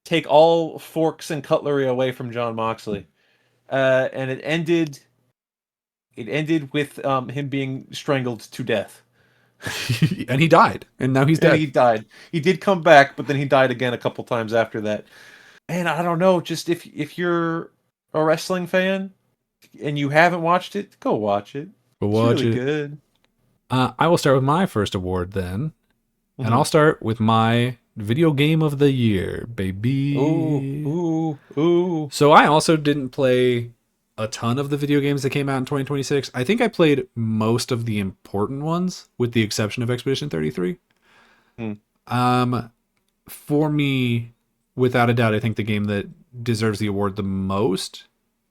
take all forks and cutlery away from John Moxley. And it ended with him being strangled to death. And he died, and now he's And dead. he died. He did come back, but then he died again a couple times after that. And I don't know, just if you're a wrestling fan and you haven't watched it, go watch it. But It's watch really it. good. I will start with my first award then, and I'll Mhm. start with my video game of the year, baby. Ooh. So I also didn't play a ton of the video games that came out in 2026. I think I played most of the important ones, with the exception of Expedition 33. Hmm. For me, without a doubt, I think the game that deserves the award the most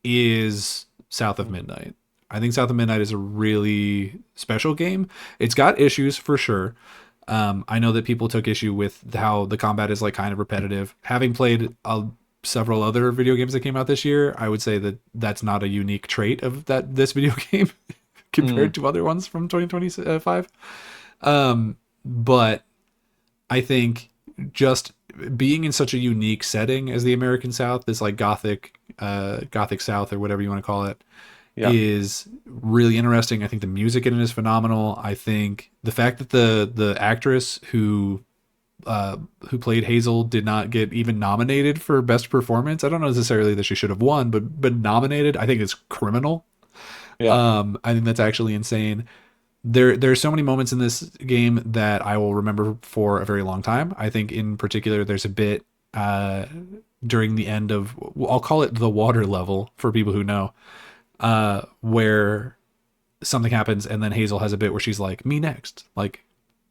is South of Midnight. I think South of Midnight is a really special game. It's got issues for sure. I know that people took issue with how the combat is like kind of repetitive. Having played several other video games that came out this year, I would say that that's not a unique trait of this video game compared to other ones from 2025. But I think just being in such a unique setting as the American South, this like gothic South or whatever you want to call it, is really interesting. I think the music in it is phenomenal. I think the fact that the actress who played Hazel did not get even nominated for best performance. I don't know necessarily that she should have won, but nominated, I think is criminal. I think that's actually insane. There's so many moments in this game that I will remember for a very long time. I think in particular there's a bit during the end of, I'll call it the water level for people who know, where something happens and then Hazel has a bit where she's like, me next, like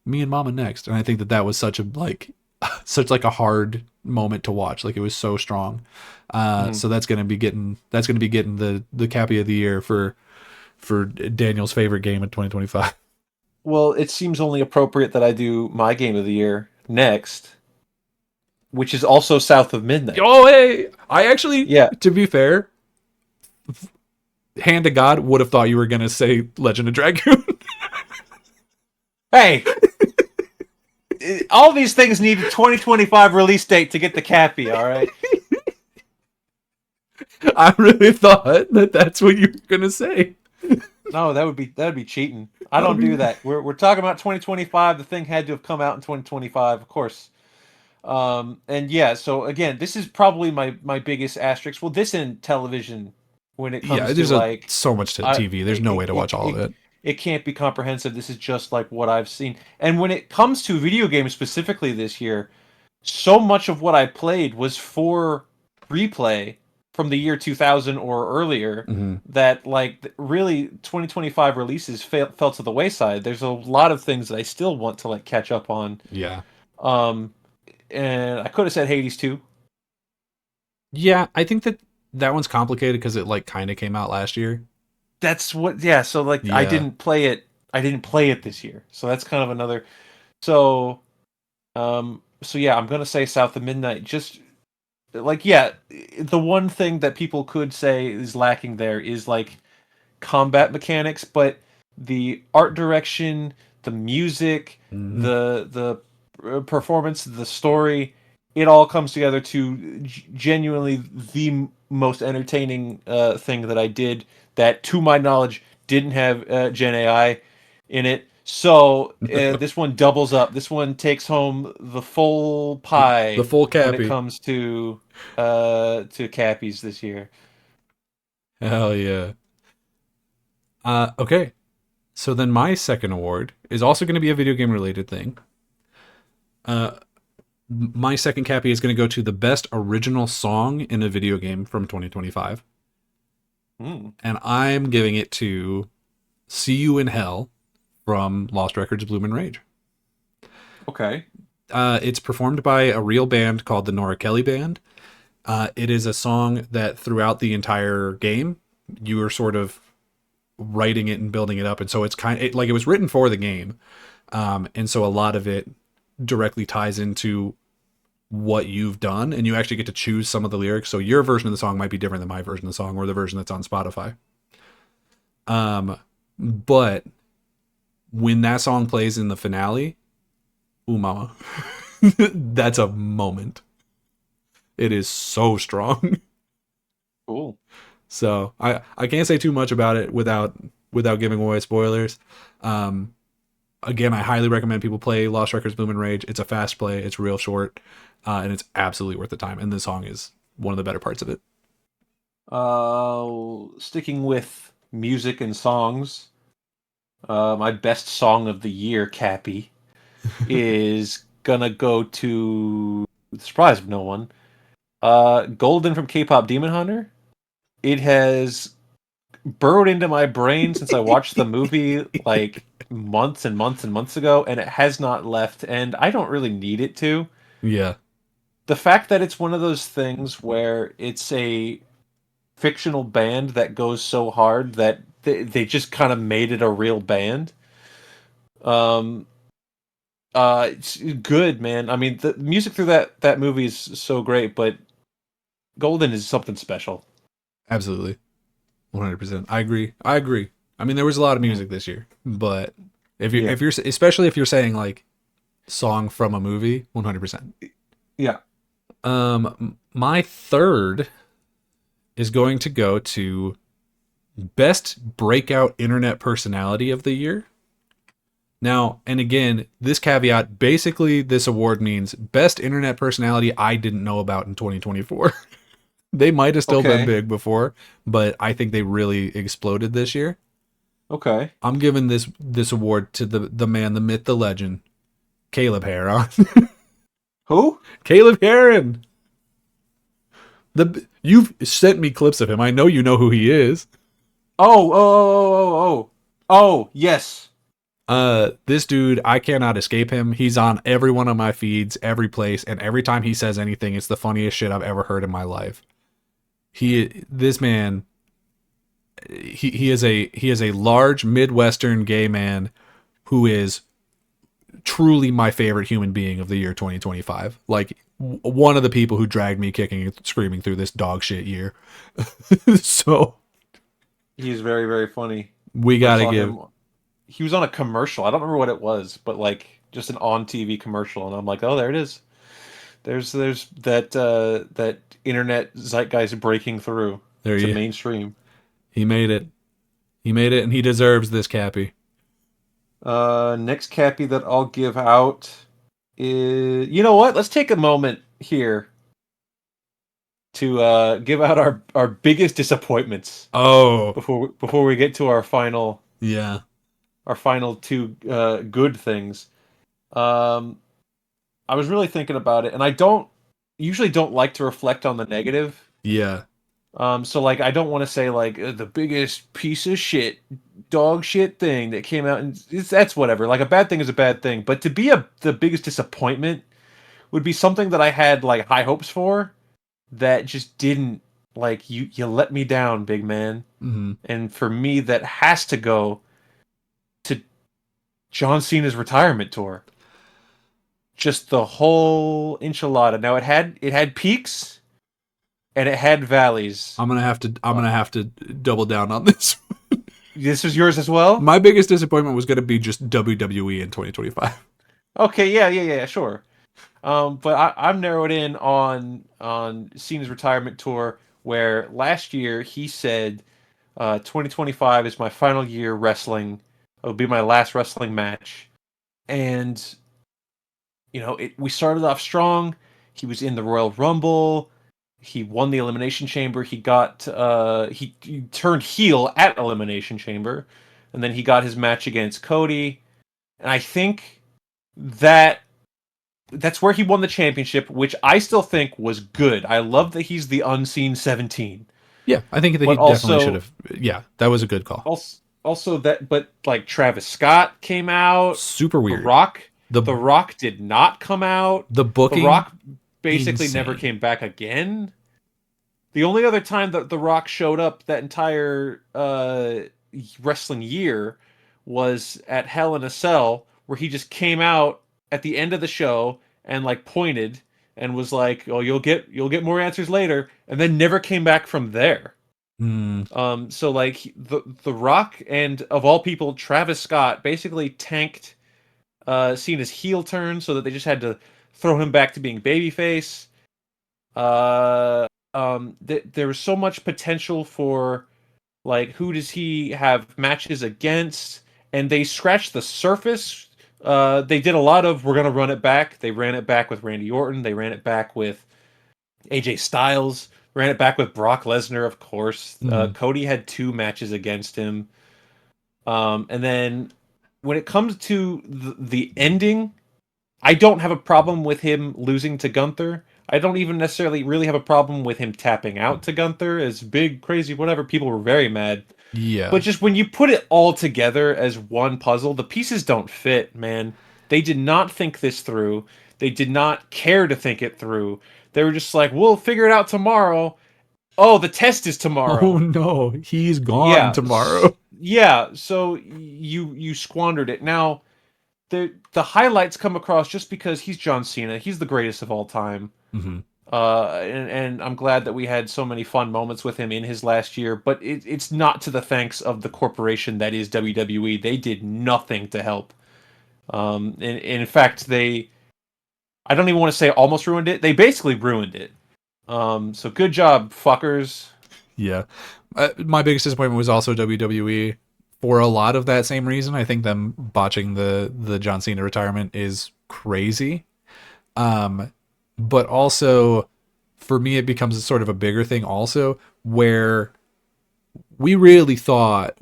me and Mama next. And I think that was such a hard moment to watch. Like it was so strong. So that's going to be getting the Cappy of the year for Daniel's favorite game in 2025. Well, it seems only appropriate that I do my game of the year next, which is also South of Midnight. Oh, hey! I actually, Yeah. to be fair, hand to God, would have thought you were going to say Legend of Dragoon. Hey! All these things need a 2025 release date to get the Cappy, all right? I really thought that that's what you were going to say. No, that would be cheating. I don't do that. We're talking about 2025. The thing had to have come out in 2025, of course. And yeah, so again, this is probably my biggest asterisk. Well, this in television when it comes to there's like so much to TV. There's no way to watch all of it. It can't be comprehensive. This is just like what I've seen. And when it comes to video games specifically this year, so much of what I played was for replay from the year 2000 or earlier Hmm. that like really 2025 releases fell to the wayside. There's a lot of things that I still want to like catch up on. Yeah. Um, and I could have said Hades too. Yeah, I think that one's complicated because it like kind of came out last year. That's what, yeah. So like I Yeah. didn't play it. I didn't play it this year. So that's kind of another. So so yeah, I'm gonna say South of Midnight. Just like yeah, the one thing that people could say is lacking there is like combat mechanics, but the art direction, the music, Hmm. the performance, the story, it all comes together to genuinely the most entertaining thing that I did that, to my knowledge, didn't have Gen AI in it. So this one doubles up. This one takes home the full The pie full when it Cappy. comes to Cappies this year. Hell yeah. Okay. So then my second award is also going to be a video game related thing. Uh, my second Cappy is going to go to the best original song in a video game from 2025. Hmm. And I'm giving it to See You in Hell from Lost Records Bloom and Rage. Okay. It's performed by a real band called the Nora Kelly Band. It is a song that throughout the entire game, you are sort of writing it and building it up. And so it's like it was written for the game. And so a lot of it directly ties into what you've done, and you actually get to choose some of the lyrics. So your version of the song might be different than my version of the song or the version that's on Spotify. But when that song plays in the finale, ooh mama, that's a moment. It is so strong. Cool. So I can't say too much about it without giving away spoilers. Um, Again, I highly recommend people play Lost Records Bloom and Rage. It's a fast play. It's real short, and it's absolutely worth the time. And the song is one of the better parts of it. Sticking with music and songs, my best song of the year, Cappy, is gonna go to the surprise of no one. Golden from K-pop Demon Hunter. It has burrowed into my brain since I watched the movie like months and months and months ago, and it has not left. And I don't really need it to. Yeah, The fact that it's one of those things where it's a fictional band that goes so hard that they just kind of made it a real band. Um, it's good, man. I mean, the music through that movie is so great, but Golden is something special. absolutely, 100%. I agree. I agree. I mean, there was a lot of Mm. music this year, but Yeah, if you're especially if you're saying like song from a movie, 100%. yeah. My third is going to go to best breakout internet personality of the year. Now, and again, this caveat, basically this award means best internet personality I didn't know about in 2024. They might have still been Okay, big before, but I think they really exploded this year. okay. I'm giving this award to the man, the myth, the legend, Caleb Heron. Who? Caleb Heron. You've sent me clips of him. I know you know who he is. Oh, yes. This dude, I cannot escape him. He's on every one of my feeds, every place, and every time he says anything, it's the funniest shit I've ever heard in my life. This man, he is a large Midwestern gay man who is truly my favorite human being of the year 2025. Like one of the people who dragged me kicking and screaming through this dog shit year. So He's very, very funny. we I gotta saw give, him. He was on a commercial. I don't remember what it was, but like just an on TV commercial, and I'm like, oh, there it is. There's that internet zeitgeist breaking through there to you, mainstream. he made it. He made it, and he deserves this, Cappy. Next Cappy that I'll give out is, you know what? Let's take a moment here to give out our biggest disappointments Oh, before we get to yeah, our final two good things. Um, I was really thinking about it, and I don't usually don't like to reflect on the negative, yeah, So like I don't want to say like the biggest piece of shit, dog shit thing that came out, and that's whatever. Like a bad thing is a bad thing, but to be the biggest disappointment would be something that I had like high hopes for that just didn't. Like you let me down, big man. Mm-hmm. And for me, that has to go to John Cena's retirement tour. Just the whole enchilada. Now it had peaks and it had valleys. I'm gonna have to double down on this. This is yours as well? My biggest disappointment was gonna be just WWE in 2025. Okay, yeah, sure. But I'm narrowed in on Cena's retirement tour, where last year he said, 2025 is my final year wrestling. It'll be my last wrestling match, and we started off strong. He was in the Royal Rumble. He won the Elimination Chamber. He turned heel at Elimination Chamber, and then he got his match against Cody. And I think that that's where he won the championship, which I still think was good. I love that he's the unseen 17. Yeah, I think that he But definitely should also, have. Yeah, that was a good call. also that, but like Travis Scott came out. Super The weird. Rock, The The Rock did not come out. the The booking, Rock basically insane. never came back again. The only other time that The Rock showed up that entire wrestling year was at Hell in a Cell, where he just came out at the end of the show and like pointed and was like, "Oh, you'll get more answers later," and then never came back from there. Mm, So like the Rock and of all people, Travis Scott basically tanked Cena's heel turn so that they just had to throw him back to being babyface. There was so much potential for like who does he have matches against, and they scratched the surface. They did a lot of we're gonna run it back. They ran it back with Randy Orton. They ran it back with AJ Styles. Ran it back with Brock Lesnar, of course. mm, Cody had 2 matches against him. And then when it comes to the ending, I don't have a problem with him losing to Gunther. I don't even necessarily really have a problem with him tapping out to Gunther as big, crazy, whatever. People were very mad. yeah. But just when you put it all together as one puzzle, the pieces don't fit, man. They did not think this through. They did not care to think it through. They were just like, we'll figure it out tomorrow. Oh, the test is Oh tomorrow. no, he's gone Yeah. tomorrow. Yeah, so you squandered it. Now, the highlights come across just because he's John Cena. He's the greatest of all time. Hmm. And I'm glad that we had so many fun moments with him in his last year, but it's not to the thanks of the corporation that is WWE. They did nothing to help. In fact, I don't even want to say almost ruined it. They basically ruined it. So good job, fuckers. Yeah, my biggest disappointment was also WWE for a lot of that same reason. I think them botching the John Cena retirement is crazy. But also for me, it becomes sort of a bigger thing also where we really thought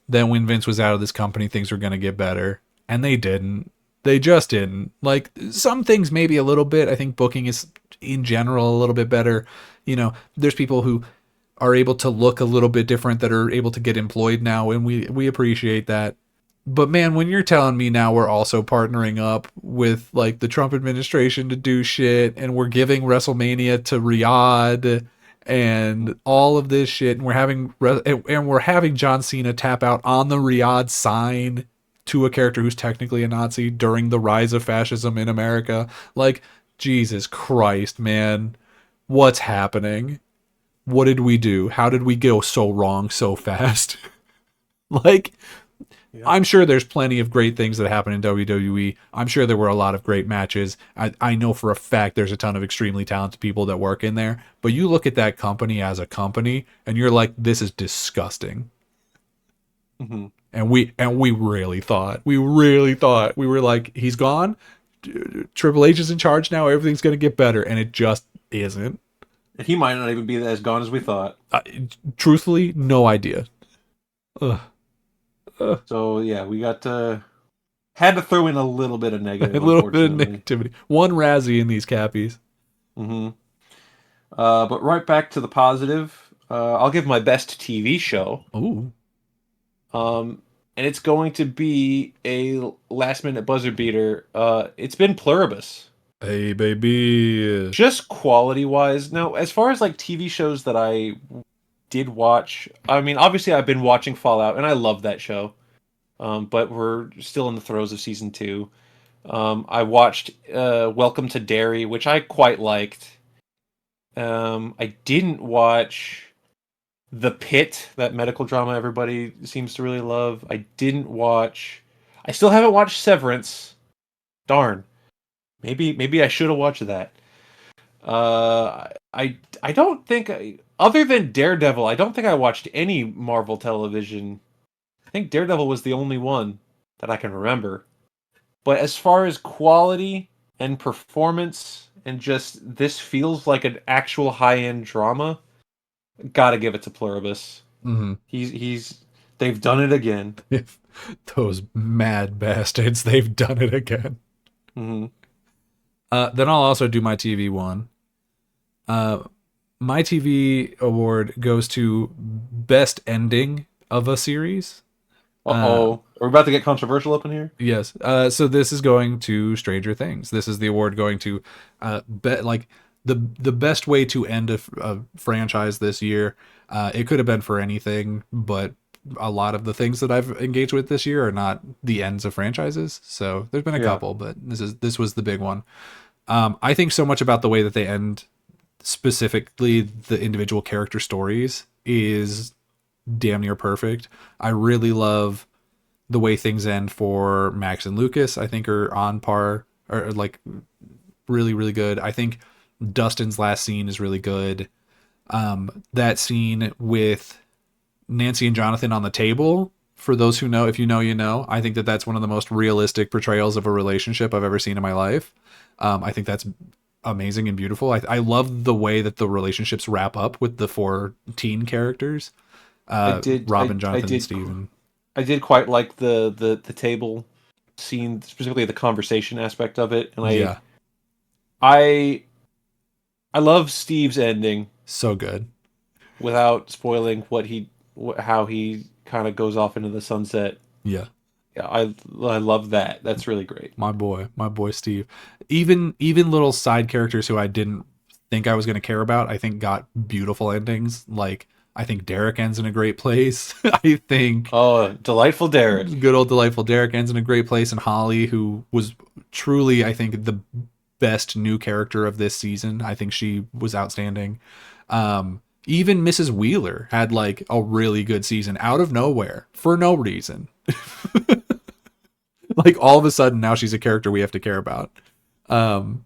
that when Vince was out of this company, things were going to get better, and they didn't. They just didn't. Like some things, maybe a little bit. I think booking is in general a little bit better. There's people who are able to look a little bit different that are able to get employed now, and we appreciate that. But man, when you're telling me now we're also partnering up with like the Trump administration to do shit, and we're giving WrestleMania to Riyadh and all of this shit, and we're having John Cena tap out on the Riyadh sign to a character who's technically a Nazi during the rise of fascism in America, like Jesus Christ, man, what's happening? What did we do? How did we go so wrong so fast? Like, Yeah. I'm sure there's plenty of great things that happen in WWE. I'm sure there were a lot of great matches. I know for a fact there's a ton of extremely talented people that work in there. But you look at that company as a company, and you're like, this is disgusting. Hmm. And we really thought we were like, he's gone. Triple H is in charge now. Everything's gonna get better, and it just isn't. And he might not even be as gone as we thought. Truthfully, no idea. Ugh. So yeah, we had to throw in a little bit of A negative, little bit of unfortunately. negativity. One Razzie in these Cappies. Hmm. But right back to the positive. I'll give my best TV show. Ooh. And it's going to be a last minute buzzer beater. It's been Pluribus. Hey, baby. Just quality wise. Now, as far as like TV shows that I did watch, I mean, obviously I've been watching Fallout, and I love that show. But we're still in the throes of season 2. I watched Welcome to Derry, which I quite liked. I didn't watch The Pit, that medical drama everybody seems to really love. I didn't watch. I still haven't watched Severance. Darn. Maybe I should have watched that. I don't think other than Daredevil, I don't think I watched any Marvel television. I think Daredevil was the only one that I can remember. But as far as quality and performance and just this feels like an actual high-end drama, gotta give it to Pluribus. Mm-hmm. They've done it again. Those mad bastards, they've done it again. Mm-hmm. Then I'll also do my TV one. My TV award goes to best ending of a series. Uh-oh. We're about to get controversial up in here? Yes. So this is going to Stranger Things. This is the award going to the best way to end a franchise this year. It could have been for anything, but a lot of the things that I've engaged with this year are not the ends of franchises. So there's been a couple, but this was the big one. I think so much about the way that they end, specifically the individual character stories, is damn near perfect. I really love the way things end for Max and Lucas. I think are on par, or like really, really good. I think Dustin's last scene is really good. That scene with Nancy and Jonathan on the table, for those who know, if you know, you know, I think that that's one of the most realistic portrayals of a relationship I've ever seen in my life. I think that's amazing and beautiful. I love the way that the relationships wrap up with the 4 teen characters. Robin, Jonathan, and Steven. I did quite like the table scene, specifically the conversation aspect of it, and I love Steve's ending. So good. Without spoiling how he kind of goes off into the sunset. Yeah. Yeah, I love that. That's really great. My boy Steve. Even little side characters who I didn't think I was going to care about, I think got beautiful endings. Like, I think Derek ends in a great place. I think delightful Derek. Good old delightful Derek ends in a great place, and Holly, who was truly, I think, the best new character of this season. I think she was outstanding. Even Mrs. Wheeler had like a really good season out of nowhere for no reason. Like all of a sudden now she's a character we have to care about. And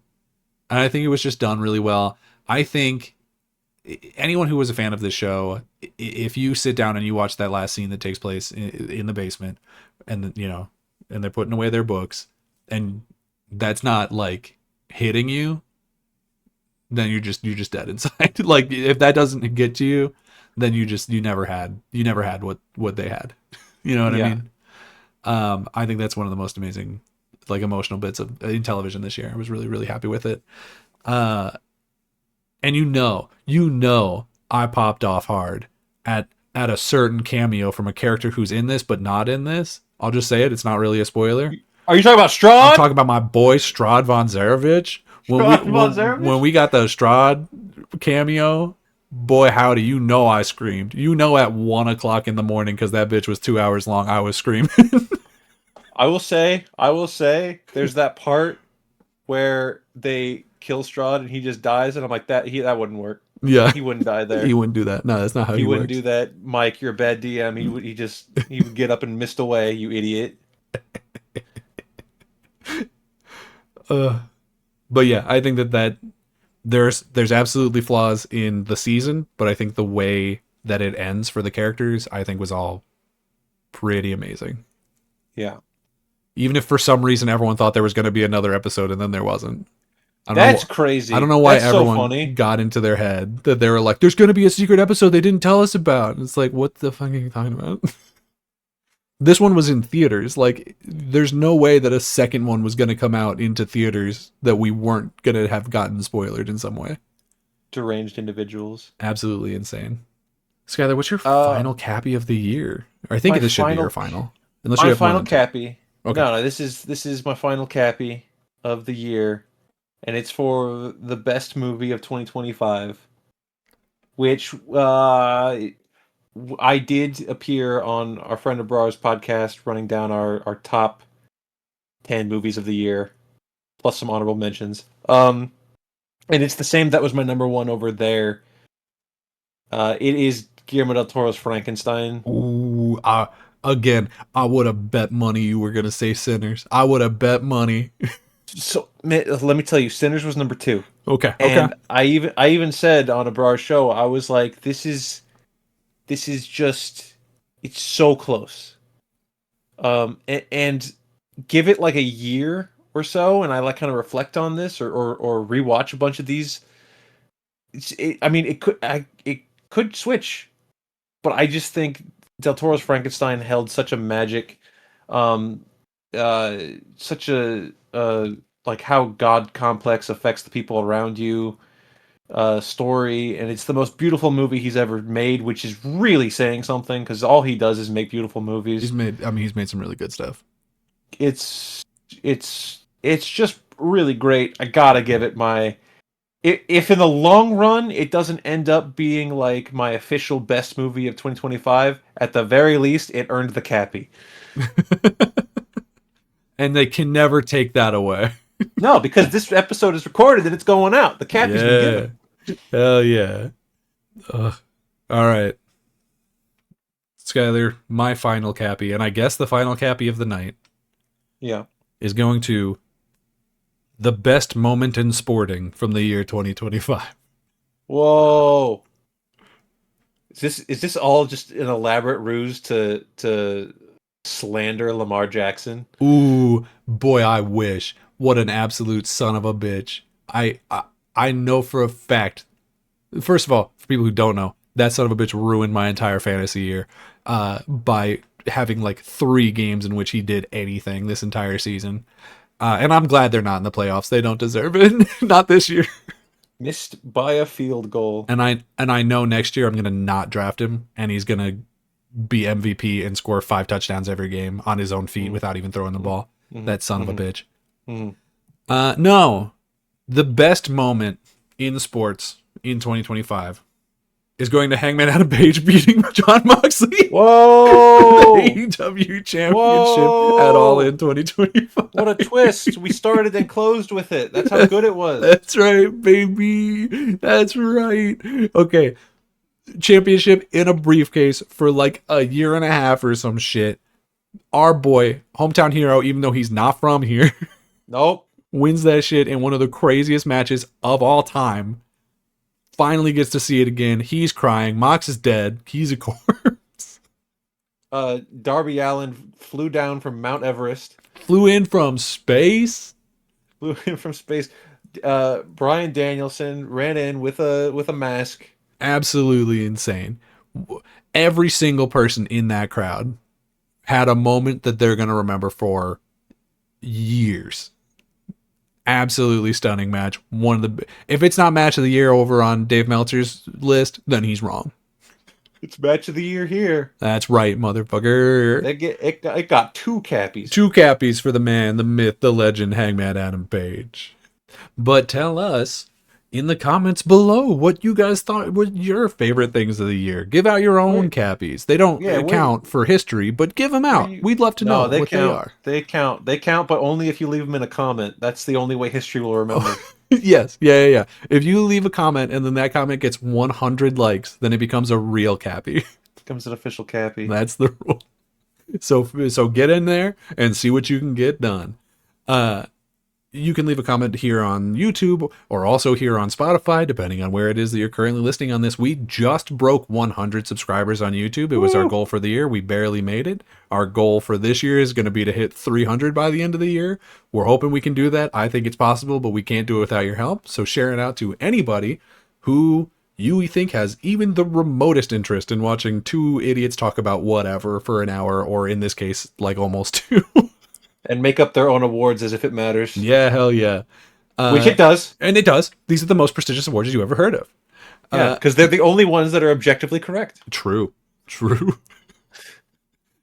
I think it was just done really well. I think anyone who was a fan of this show, if you sit down and you watch that last scene that takes place in the basement, and and they're putting away their books, and that's not like hitting you, then you're just dead inside. Like if that doesn't get to you, then you never had what they had. You know what I mean? I think that's one of the most amazing, like, emotional bits in television this year. I was really, really happy with it. And I popped off hard at a certain cameo from a character who's in this but not in this. I'll just say it. It's not really a spoiler. Are you talking about Strahd? I'm talking about my boy Strahd von Zarovich. When we got the Strahd cameo, boy howdy, I screamed. At 1 o'clock in the morning, because that bitch was 2 hours long, I was screaming. I will say, there's that part where they kill Strahd and he just dies, and I'm like, that wouldn't work. Yeah, he wouldn't die there. He wouldn't do that. No, that's not how he wouldn't works. do that. Mike, you're a bad DM. He would get up and mist away. You idiot. But yeah, I think that there's absolutely flaws in the season, but I think the way that it ends for the characters, I think, was all pretty amazing. Yeah. Even if for some reason everyone thought there was going to be another episode and then there wasn't. That's crazy. I don't know why everyone so funny. got into their head that they were like, there's going to be a secret episode they didn't tell us about. And it's like, what the fuck are you talking about? This one was in theaters. Like, there's no way that a second one was going to come out into theaters that we weren't going to have gotten spoiled in some way. deranged individuals. Absolutely insane. Skyler, what's your Uh, final Cappy of the year? Or I think my this should be final your final, unless you my have more final than two. Cappy. Okay. No, this is my final Cappy of the year, and it's for the best movie of 2025, which I did appear on our friend Abrar's podcast, running down our top 10 movies of the year, plus some honorable mentions. And it's the same that was my number one over there. It is Guillermo del Toro's Frankenstein. Ooh, again, I would have bet money you were gonna say Sinners. I would have bet money. So let me tell you, Sinners was number two, Okay, okay. and I even said on Abrar's show, I was like, this is just, it's so close. And give it like a year or so, and I like kind of reflect on this, or rewatch a bunch of these. I mean, it could switch, but I just think Del Toro's Frankenstein held such a magic, um, uh, such a like how God complex affects the people around you, story, and it's the most beautiful movie he's ever made, which is really saying something because all he does is make beautiful movies. He's made some really good stuff. It's it's just really great. I gotta give it my. If in the long run it doesn't end up being like my official best movie of 2025, at the very least it earned the Cappy. And they can never take that away. No, because this episode is recorded and it's going out. The Cappy's been given. Hell yeah. Ugh. All right. Skyler, my final Cappy, and I guess the final Cappy of the night, Yeah. is going to the best moment in sporting from the year 2025. Whoa. Is this all just an elaborate ruse to slander Lamar Jackson? Ooh, boy, I wish. What an absolute son of a bitch. I know for a fact. First of all, for people who don't know, that son of a bitch ruined my entire fantasy year by having like 3 games in which he did anything this entire season. And I'm glad they're not in the playoffs. They don't deserve it. Not this year. Missed by a field goal. And I know next year I'm gonna not draft him, and he's gonna be MVP and score 5 touchdowns every game on his own feet without even throwing the ball. That son of a bitch. No, the best moment in sports in 2025 is going to Hangman Adam Page beating John Moxley. Whoa! The AEW championship at All In 2025. What a twist. We started and closed with it. That's how good it was. That's right, baby. That's right. Okay. Championship in a briefcase for like a year and a half or some shit. Our boy, hometown hero, even though he's not from here, Nope. wins that shit in one of the craziest matches of all time. Finally gets to see it again. He's crying. Mox is dead. He's a corpse. Darby Allin flew down from Mount Everest. Flew in from space. Flew in from space. Bryan Danielson ran in with a mask. Absolutely insane. Every single person in that crowd had a moment that they're going to remember for years. Absolutely stunning match. One of the, if it's not match of the year over on Dave Meltzer's list, then he's wrong. It's match of the year here. That's right, motherfucker. It got 2 Cappies. 2 Cappies for the man, the myth, the legend, Hangman Adam Page. But tell us in the comments below what you guys thought were your favorite things of the year. Give out your own Cappies. They don't count for history, but give them out. We'd love to know what they are. They count, but only if you leave them in a comment. That's the only way history will remember. Yes. Yeah. If you leave a comment and then that comment gets 100 likes, then it becomes a real Cappy. Becomes an official Cappy. That's the rule. So get in there and see what you can get done. You can leave a comment here on YouTube or also here on Spotify, depending on where it is that you're currently listening on this. We just broke 100 subscribers on YouTube. It was our goal for the year. We barely made it. Our goal for this year is going to be to hit 300 by the end of the year. We're hoping we can do that. I think it's possible, but we can't do it without your help. So share it out to anybody who you think has even the remotest interest in watching 2 idiots talk about whatever for an hour, or in this case, like almost 2. And make up their own awards as if it matters. Yeah, hell yeah. Which it does. And it does. These are the most prestigious awards you ever heard of. Yeah, because they're the only ones that are objectively correct. True.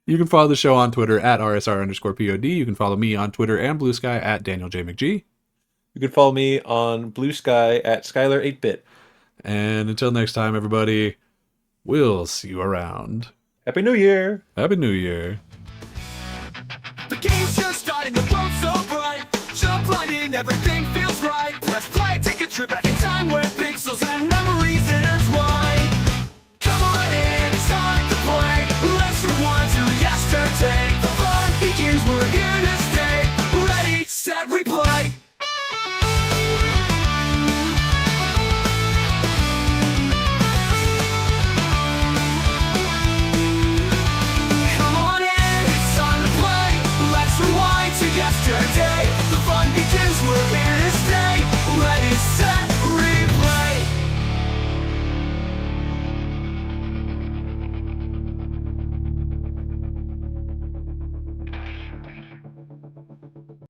You can follow the show on Twitter at @RSR_POD. You can follow me on Twitter and Blue Sky at Daniel J. McGee. You can follow me on Blue Sky at Skyler 8-bit. And until next time, everybody, we'll see you around. Happy New Year! Happy New Year. The game's just starting, the world's so bright. Jump right in, everything feels right. Let's play, take a trip back